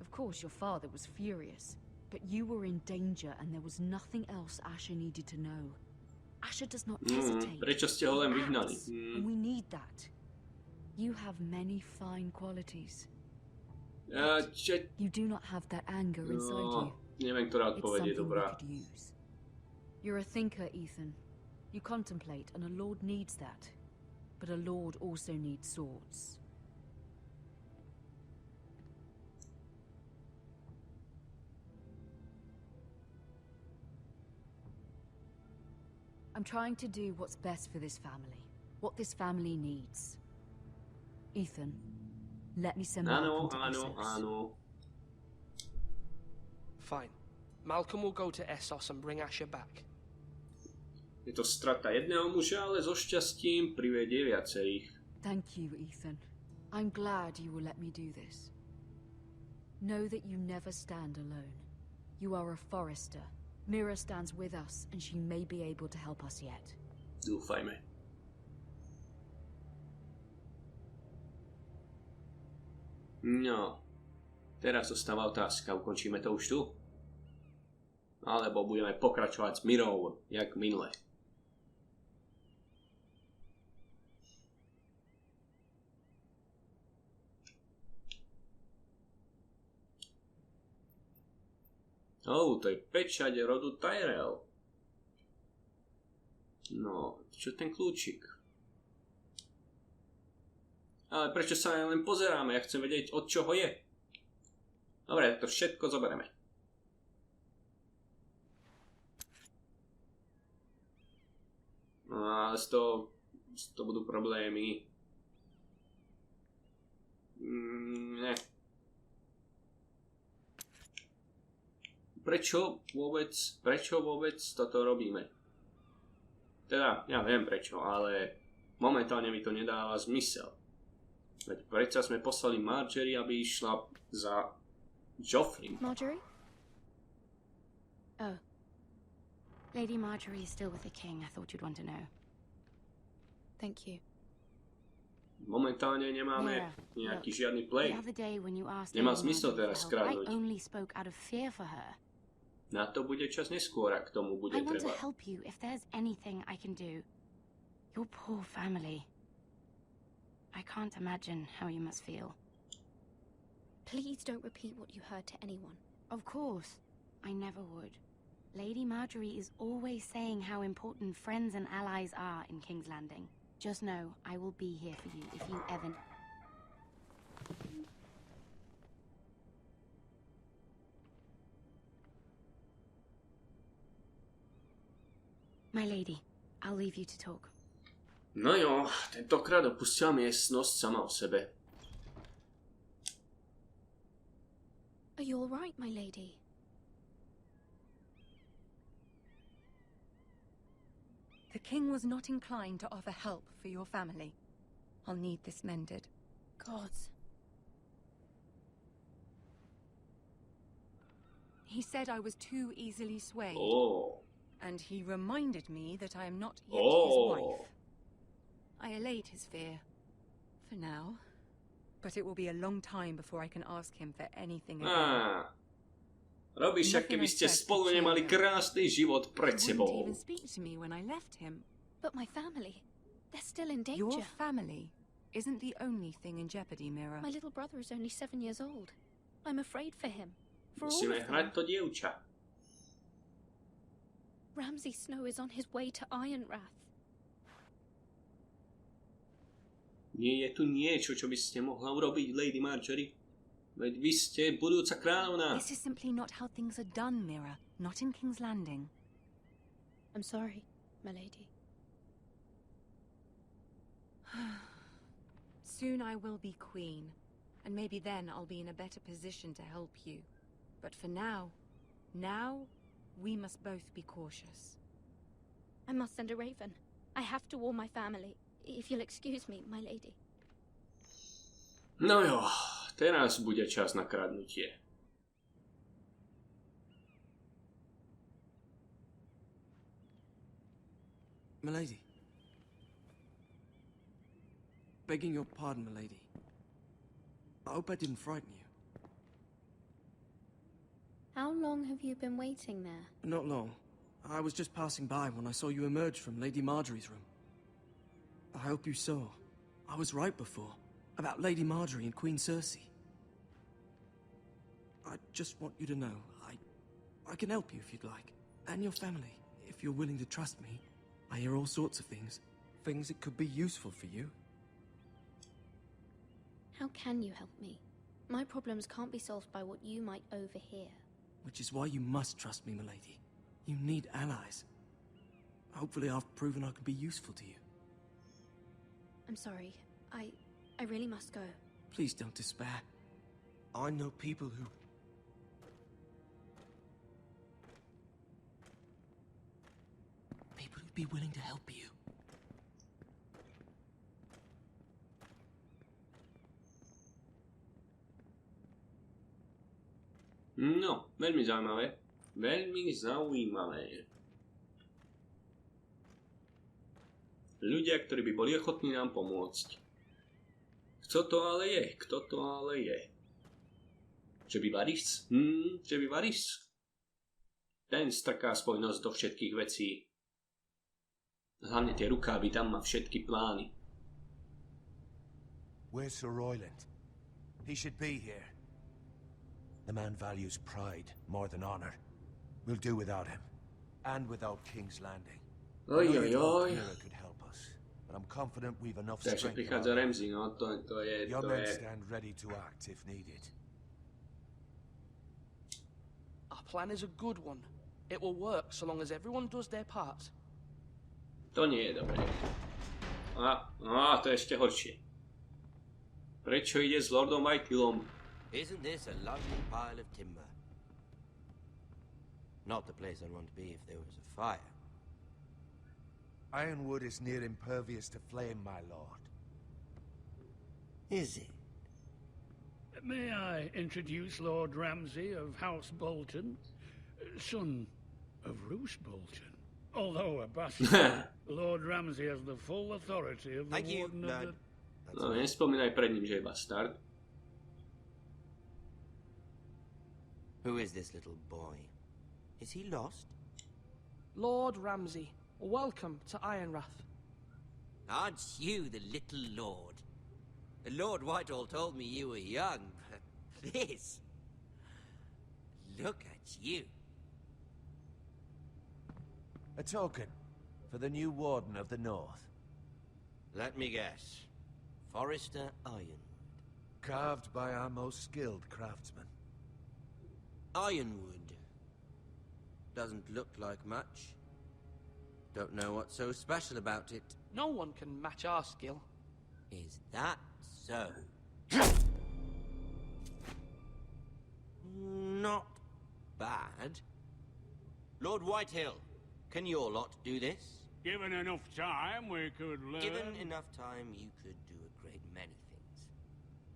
[SPEAKER 13] Of course, your father was furious, but you were in danger and there was nothing else Asher needed to know. Asher does not hesitate.
[SPEAKER 1] Prečo ste ho len
[SPEAKER 13] He
[SPEAKER 1] vyhnali?
[SPEAKER 13] acts, and we need that. You have many fine qualities. You do not have that anger inside you.
[SPEAKER 1] Neviem, ktorá
[SPEAKER 13] It's
[SPEAKER 1] odpoveď je
[SPEAKER 13] something
[SPEAKER 1] dobrá.
[SPEAKER 13] we could use. You're a thinker, Ethan. You contemplate, and a lord needs that. But a lord also needs swords. I'm trying to do what's best for this family. What this family needs. Ethan, let me send Malcolm to Essos.
[SPEAKER 1] Áno.
[SPEAKER 8] Fine. Malcolm will go to Essos and bring Asher back.
[SPEAKER 1] Je to strata jedného muža, ale so šťastím privedie viacerých.
[SPEAKER 13] Thank you, Ethan. I'm glad you will let me do this. Know that you never stand alone. You are a Forrester. Mira stands with us, and she may be able to help us yet.
[SPEAKER 1] Dúfajme. No. Teraz zostáva otázka. Ukončíme to už tu? Alebo budeme pokračovať s Mirou, jak minule. To je pečať rodu Tyrell. No, čo ten kľúčik? Ale prečo sa len pozeráme? Ja chcem vedieť, od čoho je. Dobre, to všetko zoberieme. A z toho budú problémy. Ne. Prečo vôbec toto robíme? Teda, ja viem prečo, ale momentálne mi to nedáva zmysel. Veď predsa sme poslali Marjorie, aby išla za Joffrey.
[SPEAKER 3] Marjorie?
[SPEAKER 2] Oh. Lady Marjorie is still with the king. I thought you'd want to know.
[SPEAKER 3] Thank you.
[SPEAKER 1] Momentálne nemáme nejaký žiadny play. Nemá zmysel teraz kradnúť. Na to bude čas neskôr, ak tomu bude treba.
[SPEAKER 2] I want to help you if there's anything I can do. Your poor family. I can't imagine how you must feel.
[SPEAKER 3] Please don't repeat what you heard to anyone.
[SPEAKER 2] Of course. I never would. Lady Marjorie is always saying how important friends and allies are in King's Landing. Just know, I will be here for you if you ever... My lady, I'll leave you to talk.
[SPEAKER 1] No jo, tentokrát opustila miestnosť sama o sebe.
[SPEAKER 3] Are you all right, my lady?
[SPEAKER 4] The king was not inclined to offer help for your family. I'll need this mended.
[SPEAKER 3] Gods.
[SPEAKER 4] He said I was too easily swayed.
[SPEAKER 1] Oh.
[SPEAKER 4] And he reminded me that I am not yet his wife. I allayed his fear. For now. But it will be a long time before I can ask him for anything again.
[SPEAKER 1] Robíš, ak keby ste spolu nemali krásny život pred sebou.
[SPEAKER 4] He wouldn't even speak to me when I left him.
[SPEAKER 3] But my family, they're still in danger.
[SPEAKER 4] Your family isn't the only thing in jeopardy, Mira.
[SPEAKER 3] My little brother is only 7 years old. I'm afraid for him. For all
[SPEAKER 1] Musíme
[SPEAKER 3] of
[SPEAKER 1] hrať
[SPEAKER 3] them.
[SPEAKER 1] to dievča.
[SPEAKER 3] Ramsay Snow is on his way to Ironrath.
[SPEAKER 1] Nie je tu niečo, čo by ste mohla urobiť, Lady Marjorie? Veď vy ste budúca kráľovná.
[SPEAKER 4] This is simply not how things are done, Mira. Not in King's Landing.
[SPEAKER 3] I'm sorry, my lady.
[SPEAKER 4] Soon I will be queen, and maybe then I'll be in a better position to help you. But for now, we must both be cautious.
[SPEAKER 3] I must send a raven. I have to warn my family. If you'll excuse me, my lady.
[SPEAKER 1] No jo, teraz bude čas na kradnutie.
[SPEAKER 10] Milady. Begging your pardon, milady. I hope I didn't frighten you.
[SPEAKER 3] How long have you been waiting there?
[SPEAKER 10] Not long. I was just passing by when I saw you emerge from Lady Marjorie's room. I hope you saw. I was right before. About Lady Marjorie and Queen Cersei. I just want you to know, I can help you if you'd like. And your family, if you're willing to trust me. I hear all sorts of things. Things that could be useful for you.
[SPEAKER 3] How can you help me? My problems can't be solved by what you might overhear.
[SPEAKER 10] Which is why you must trust me, milady. You need allies. Hopefully I've proven I can be useful to you.
[SPEAKER 3] I'm sorry. I really must go.
[SPEAKER 10] Please don't despair. I know people who... People who'd be willing to help you.
[SPEAKER 1] No, veľmi zaujímavé. Veľmi zaujímavé. Ľudia, ktorí by boli ochotní nám pomôcť. Kto to ale je? Kto to ale je? Že by Varys? Že by Varys? Ten strká svoj nos do všetkých vecí. Hlavne tie rukávy, tam má všetky plány.
[SPEAKER 9] Where's Sir Royland? He should be here. The man values pride more than honor. We'll do without him. And without King's Landing.
[SPEAKER 1] Oj.
[SPEAKER 9] Could help us, but I'm confident we've enough
[SPEAKER 1] Takže
[SPEAKER 9] strength.
[SPEAKER 1] prichádza Ramsay, no to je...
[SPEAKER 9] Your men stand ready to act if needed.
[SPEAKER 8] Our plan is a good one. It will work so long as everyone does their part.
[SPEAKER 1] To nie je dobré. To je ešte horšie. Prečo ide s Lordom Whitehillom?
[SPEAKER 5] Isn't this a lovely pile of timber? Not the place I'd want to be if there was a fire.
[SPEAKER 9] Ironwood is near impervious to flame, my lord.
[SPEAKER 5] Is it?
[SPEAKER 14] May I introduce Lord Ramsay of House Bolton, son of Roose Bolton? Although a bastard, Lord Ramsay has the full authority of the Warden of the...
[SPEAKER 1] No, nespomínaj pred ním, že je bastard.
[SPEAKER 5] Who is this little boy? Is he lost?
[SPEAKER 8] Lord Ramsay, welcome to Ironrath.
[SPEAKER 5] Aren't you the little lord? Lord Whitehall told me you were young, but this... Look at you.
[SPEAKER 9] A token for the new Warden of the North.
[SPEAKER 5] Let me guess. Forrester Ironwood.
[SPEAKER 9] Carved by our most skilled craftsmen.
[SPEAKER 5] Ironwood. Doesn't look like much. Don't know what's so special about it.
[SPEAKER 8] No one can match our skill.
[SPEAKER 5] Is that so? Not bad. Lord Whitehill, can your lot do this?
[SPEAKER 12] Given enough time, we could learn.
[SPEAKER 5] Given enough time, you could do a great many things.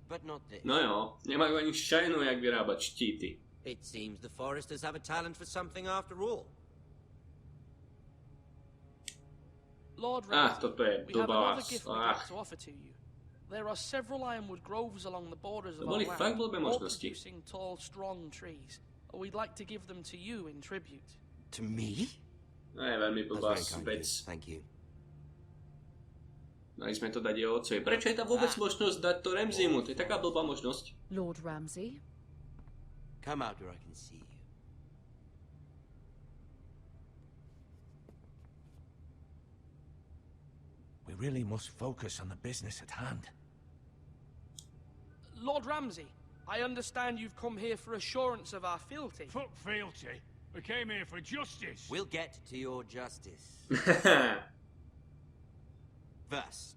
[SPEAKER 5] But not this.
[SPEAKER 1] No jo, nemajú ani šajnu, jak vyrábať štíty.
[SPEAKER 5] It seems the Foresters have a talent for something after all.
[SPEAKER 8] Lord Ramsay,
[SPEAKER 1] toto je
[SPEAKER 8] we have
[SPEAKER 1] blbá
[SPEAKER 8] another gift we'd like to offer to you. There are several ironwood groves along the borders of our land, all producing tall, strong trees. We'd like to give them to you in tribute.
[SPEAKER 5] To me?
[SPEAKER 1] No je veľmi blbá vec.
[SPEAKER 5] Thank you.
[SPEAKER 1] Mali sme to dať jeho otcovi. Prečo je tam vôbec možnosť dať to Ramsaymu? To je taká blbá možnosť.
[SPEAKER 13] Lord Ramsay?
[SPEAKER 5] Come out where I can see you.
[SPEAKER 9] We really must focus on the business at hand.
[SPEAKER 8] Lord Ramsay, I understand you've come here for assurance of our fealty.
[SPEAKER 12] Fuck fealty. We came here for justice.
[SPEAKER 5] We'll get to your justice. First,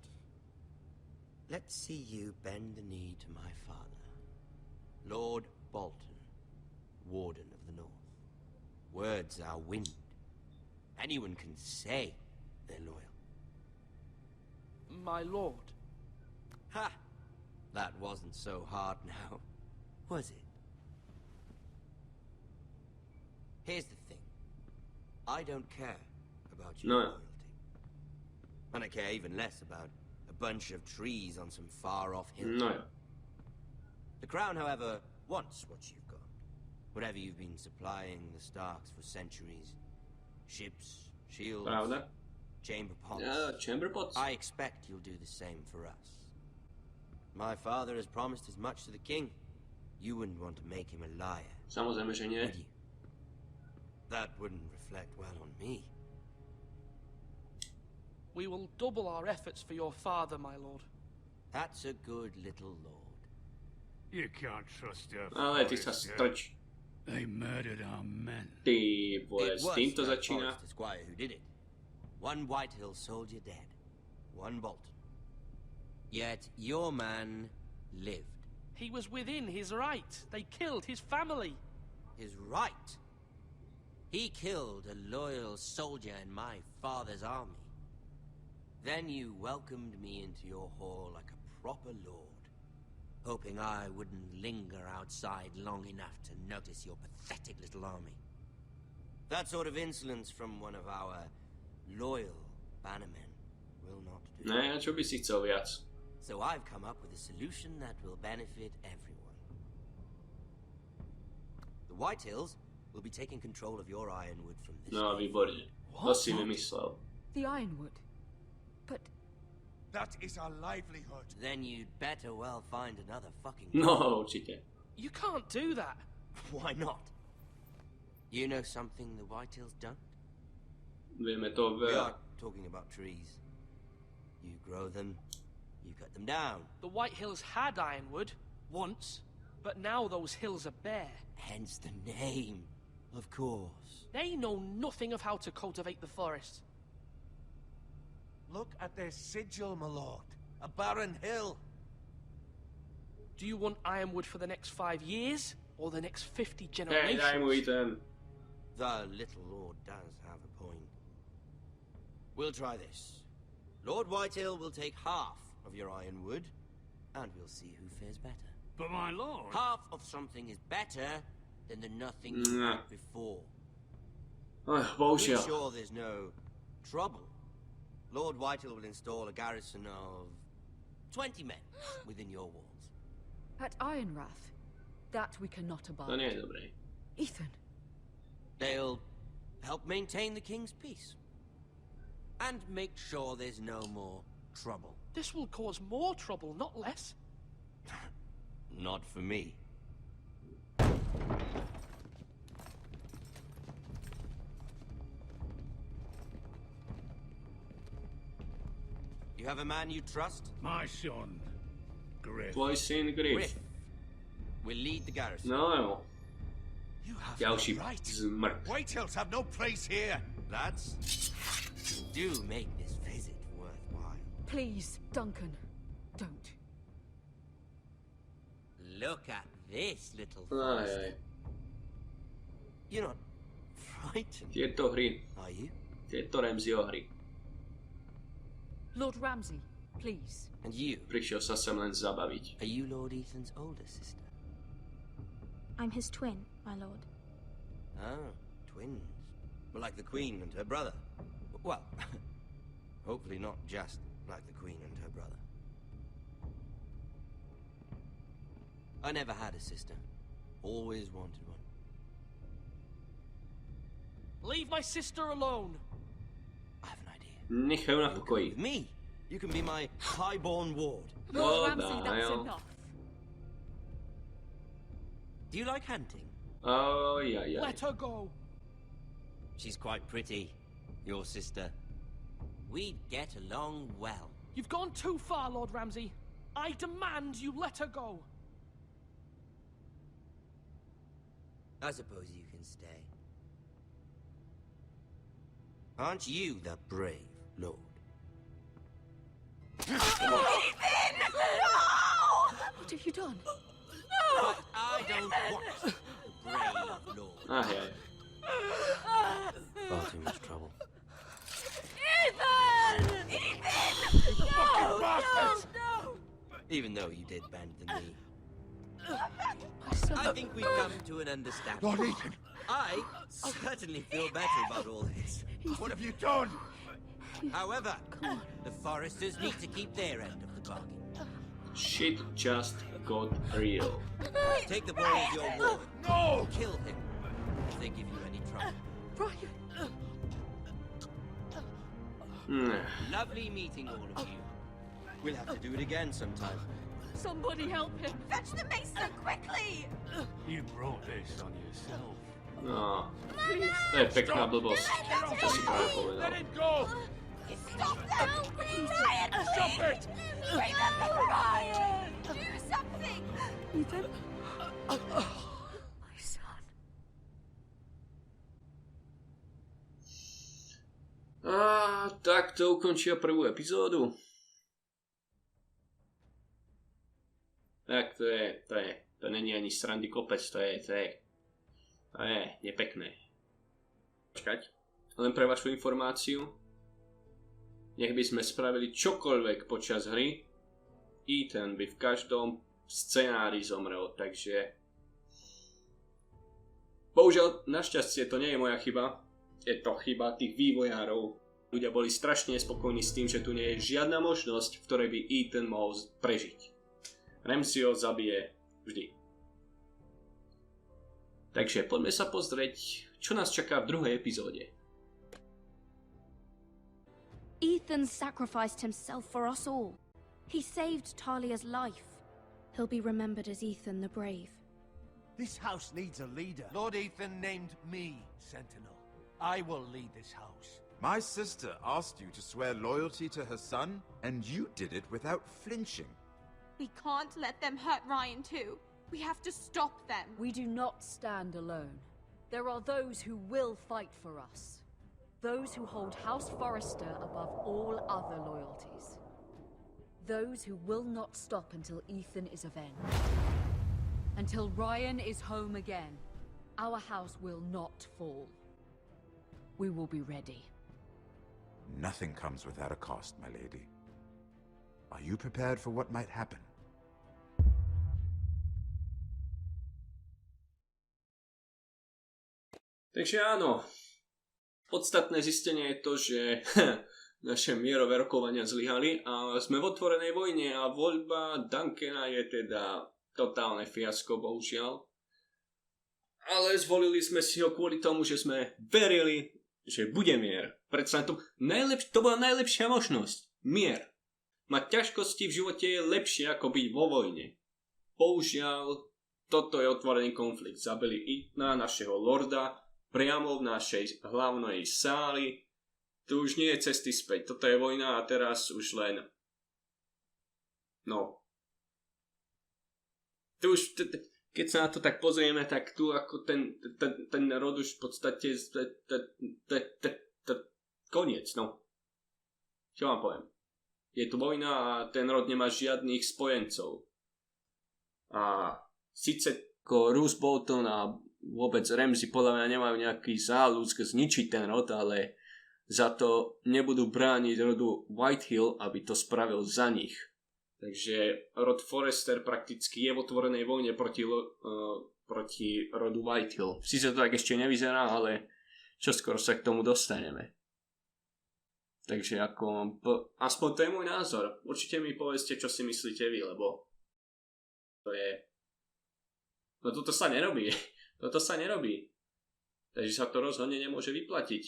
[SPEAKER 5] let's see you bend the knee to my father, Lord Bolton, Warden of the North. Words are wind. Anyone can say they're loyal.
[SPEAKER 8] My lord.
[SPEAKER 5] Ha! That wasn't so hard now, was it? Here's the thing. I don't care about your loyalty. And I care even less about a bunch of trees on some far-off hill.
[SPEAKER 1] No.
[SPEAKER 5] The Crown, however, wants what you've got. Whatever you've been supplying the Starks for centuries. Ships, shields, chamber pots.
[SPEAKER 1] Chamber pots.
[SPEAKER 5] I expect you'll do the same for us. My father has promised as much to the king. You wouldn't want to make him a liar.
[SPEAKER 1] Samozrejme, že nie.
[SPEAKER 5] Would you? That wouldn't reflect well on me.
[SPEAKER 8] We will double our efforts for your father, my lord.
[SPEAKER 5] That's a good little lord.
[SPEAKER 12] You can't trust her.
[SPEAKER 1] Ale ty sa strč.
[SPEAKER 14] They murdered our men.
[SPEAKER 1] Ty vole, s týmto začína.
[SPEAKER 5] Forrester Squire who did it. One Whitehill soldier dead. One Bolton. Yet your man lived.
[SPEAKER 8] He was within his right. They killed his family.
[SPEAKER 5] His right? He killed a loyal soldier in my father's army. Then you welcomed me into your hall like a proper lord, hoping I wouldn't linger outside long enough to notice your pathetic little army. That sort of insolence from one of our loyal bannermen will not do.
[SPEAKER 1] Ne, čo by si chcel viac?
[SPEAKER 5] So I've come up with a solution that will benefit everyone. The Whitehills will be taking control of your ironwood from this
[SPEAKER 1] No, výborne. To si vymyslel.
[SPEAKER 13] The ironwood? But...
[SPEAKER 9] That is our livelihood.
[SPEAKER 5] Then you'd better well find another fucking...
[SPEAKER 1] No, určite.
[SPEAKER 8] You can't do that.
[SPEAKER 5] Why not? You know something the Whitehills don't?
[SPEAKER 1] Vieme to
[SPEAKER 5] We are talking about trees. You grow them, you cut them down.
[SPEAKER 8] The Whitehills had ironwood, once, but now those hills are bare.
[SPEAKER 5] Hence the name, of course.
[SPEAKER 8] They know nothing of how to cultivate the forest.
[SPEAKER 9] Look at their sigil, my lord. A barren hill.
[SPEAKER 8] Do you want ironwood for the next 5 years, or the next 50 generations?
[SPEAKER 1] Daj mu Ethan.
[SPEAKER 5] The little lord does have a point. We'll try this. Lord Whitehill will take half of your ironwood, and we'll see who fares better.
[SPEAKER 14] But my lord...
[SPEAKER 5] Half of something is better than the nothing you had before.
[SPEAKER 1] Bohužiaľ.
[SPEAKER 5] Be sure there's no trouble. Lord Whitehill will install a garrison of 20 men within your walls.
[SPEAKER 13] At Ironrath? That we cannot abide.
[SPEAKER 1] To nie je dobré.
[SPEAKER 13] Ethan.
[SPEAKER 5] They'll help maintain the king's peace. And make sure there's no more trouble.
[SPEAKER 8] This will cause more trouble, not less.
[SPEAKER 5] Not for me. You have a man you trust?
[SPEAKER 14] My son, Griff.
[SPEAKER 1] Tvoj syn Griff.
[SPEAKER 5] Griff will lead the garrison.
[SPEAKER 1] No.
[SPEAKER 9] You have
[SPEAKER 1] Ďalší
[SPEAKER 9] no right.
[SPEAKER 1] zmrt.
[SPEAKER 9] Whitehills have no place here.
[SPEAKER 5] Lads, do make this visit worthwhile.
[SPEAKER 13] Please, Duncan, don't.
[SPEAKER 5] Look at this little
[SPEAKER 1] Aj,
[SPEAKER 5] forest.
[SPEAKER 1] aj.
[SPEAKER 5] You're not frightened,
[SPEAKER 1] Tieto hry.
[SPEAKER 5] are you?
[SPEAKER 1] Tieto Ramseyho hry.
[SPEAKER 13] Lord Ramsay, please.
[SPEAKER 5] And you?
[SPEAKER 1] Prišiel sa sem len zabaviť.
[SPEAKER 5] Are you Lord Ethan's older sister?
[SPEAKER 3] I'm his twin, my lord.
[SPEAKER 5] Ah, twins. Well, like the Queen and her brother. Well, hopefully not just like the Queen and her brother. I never had a sister. Always wanted one.
[SPEAKER 8] Leave my sister alone.
[SPEAKER 5] I have an idea.
[SPEAKER 1] Nechajú na
[SPEAKER 5] You'll go
[SPEAKER 1] pokoji.
[SPEAKER 5] with me. You can be my highborn ward.
[SPEAKER 13] Lord Ramsay, that's
[SPEAKER 1] Daniel.
[SPEAKER 13] enough.
[SPEAKER 5] Do you like hunting?
[SPEAKER 1] Oh, yeah.
[SPEAKER 8] Let her go.
[SPEAKER 5] She's quite pretty, your sister. We'd get along well.
[SPEAKER 8] You've gone too far, Lord Ramsay. I demand you let her go.
[SPEAKER 5] I suppose you can stay. Aren't you the brave lord?
[SPEAKER 13] What have you done?
[SPEAKER 5] But I don't want the brave lord.
[SPEAKER 1] Aj, aj.
[SPEAKER 5] Far too much trouble.
[SPEAKER 13] Ethan! Ethan! No!
[SPEAKER 5] Even though you did bend the knee.
[SPEAKER 13] My son.
[SPEAKER 5] I think we've come to an understanding.
[SPEAKER 9] Lord Ethan,
[SPEAKER 5] I certainly feel better about all this.
[SPEAKER 9] what have you done?
[SPEAKER 5] However, the foresters need to keep their end of the bargain.
[SPEAKER 1] Shit just got real.
[SPEAKER 5] Take the boy as your ward.
[SPEAKER 9] No!
[SPEAKER 5] Kill him if they give you any trouble.
[SPEAKER 13] Brian!
[SPEAKER 5] Lovely meeting all of you. We'll have to do it again sometime.
[SPEAKER 13] Somebody help him!
[SPEAKER 3] Fetch the mason, quickly!
[SPEAKER 14] You brought this on yourself.
[SPEAKER 1] No. To je pekná blbosť. Čo si práve povedal.
[SPEAKER 9] Let him go!
[SPEAKER 3] Stop them! Ryan,
[SPEAKER 9] Stop it!
[SPEAKER 3] remember Ryan! Do something!
[SPEAKER 13] Ethan? My son.
[SPEAKER 1] A tak to ukončia prvú epizódu. Tak to není ani srandy kopec, to je nepekné. Počkať, len pre vašu informáciu, nech by sme spravili čokoľvek počas hry, Ethan by v každom scenári zomrel, takže bohužiaľ, našťastie to nie je moja chyba, je to chyba tých vývojárov. Ľudia boli strašne spokojní s tým, že tu nie je žiadna možnosť, v ktorej by Ethan mohol prežiť. Ramsay ho zabije vždy. Takže poďme sa pozrieť, čo nás čaká v druhej epizóde.
[SPEAKER 3] Ethan sacrificed himself for us all. He saved Talia's life. He'll be remembered as Ethan the Brave.
[SPEAKER 9] This house needs a leader. Lord Ethan named me Sentinel. I will lead this house.
[SPEAKER 15] My sister asked you to swear loyalty to her son, and you did it without flinching.
[SPEAKER 3] We can't let them hurt Ryan too. We have to stop them.
[SPEAKER 13] We do not stand alone. There are those who will fight for us. Those who hold House Forrester above all other loyalties. Those who will not stop until Ethan is avenged. Until Ryan is home again, our house will not fall. We will be ready.
[SPEAKER 15] Nothing comes without a cost, my lady. Are you prepared for what might happen?
[SPEAKER 1] Takže áno, podstatné zistenie je to, že naše mierové rokovania zlyhali a sme v otvorenej vojne a voľba Duncana je teda totálne fiasko, bohužiaľ. Ale zvolili sme si ho kvôli tomu, že sme verili, že bude mier. Predsa to bola najlepšia možnosť. Mier. Mať ťažkosti v živote je lepšie ako byť vo vojne. Bohužiaľ, toto je otvorený konflikt. Zabili Ethna, našeho lorda, priamo v našej hlavnej sáli. Tu už nie je cesty späť. Toto je vojna a teraz už len... No. Tu už... Keď sa na to tak pozrieme, tak tu ako ten rod už v podstate... Koniec, no. Čo vám poviem? Je tu vojna a ten rod nemá žiadnych spojencov. A síce ako Roose Bolton a vôbec Ramsay podľa mňa nemajú nejaký záľusk zničiť ten rod, ale za to nebudú brániť rodu Whitehill, aby to spravil za nich. Takže rod Forrester prakticky je v otvorenej vojne proti rodu Whitehill. Sice to tak ešte nevyzerá, ale čoskoro sa k tomu dostaneme. Takže ako, aspoň to je môj názor. Určite mi povedzte, čo si myslíte vy, lebo to je... No toto sa nerobí. Toto sa nerobí. Takže sa to rozhodne nemôže vyplatiť.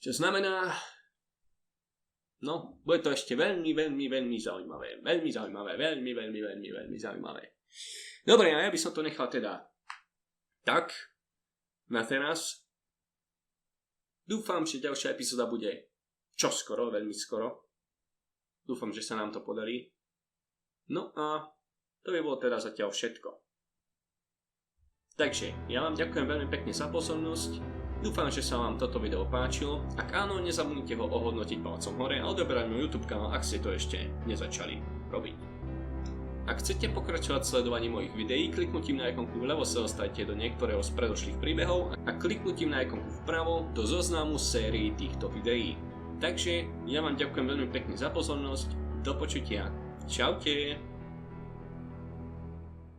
[SPEAKER 1] Čo znamená... No, bude to ešte veľmi zaujímavé. Veľmi zaujímavé. Dobre, a ja by som to nechal teda tak na teraz. Dúfam, že ďalšia epizóda bude čoskoro, veľmi skoro. Dúfam, že sa nám to podarí. No a to by bolo teda zatiaľ všetko. Takže, ja vám ďakujem veľmi pekne za pozornosť. Dúfam, že sa vám toto video páčilo. Ak áno, nezabudnite ho ohodnotiť palcom hore a odoberať môj YouTube kanál, ak ste to ešte nezačali robiť. Ak chcete pokračovať v sledovaní mojich videí, kliknutím na ikonku vľavo sa dostanete do niektorého z predošlých príbehov a kliknutím na ikonku vpravo do zoznamu sérií týchto videí. Takže, ja vám ďakujem veľmi pekne za pozornosť. Do počutia. Čaute.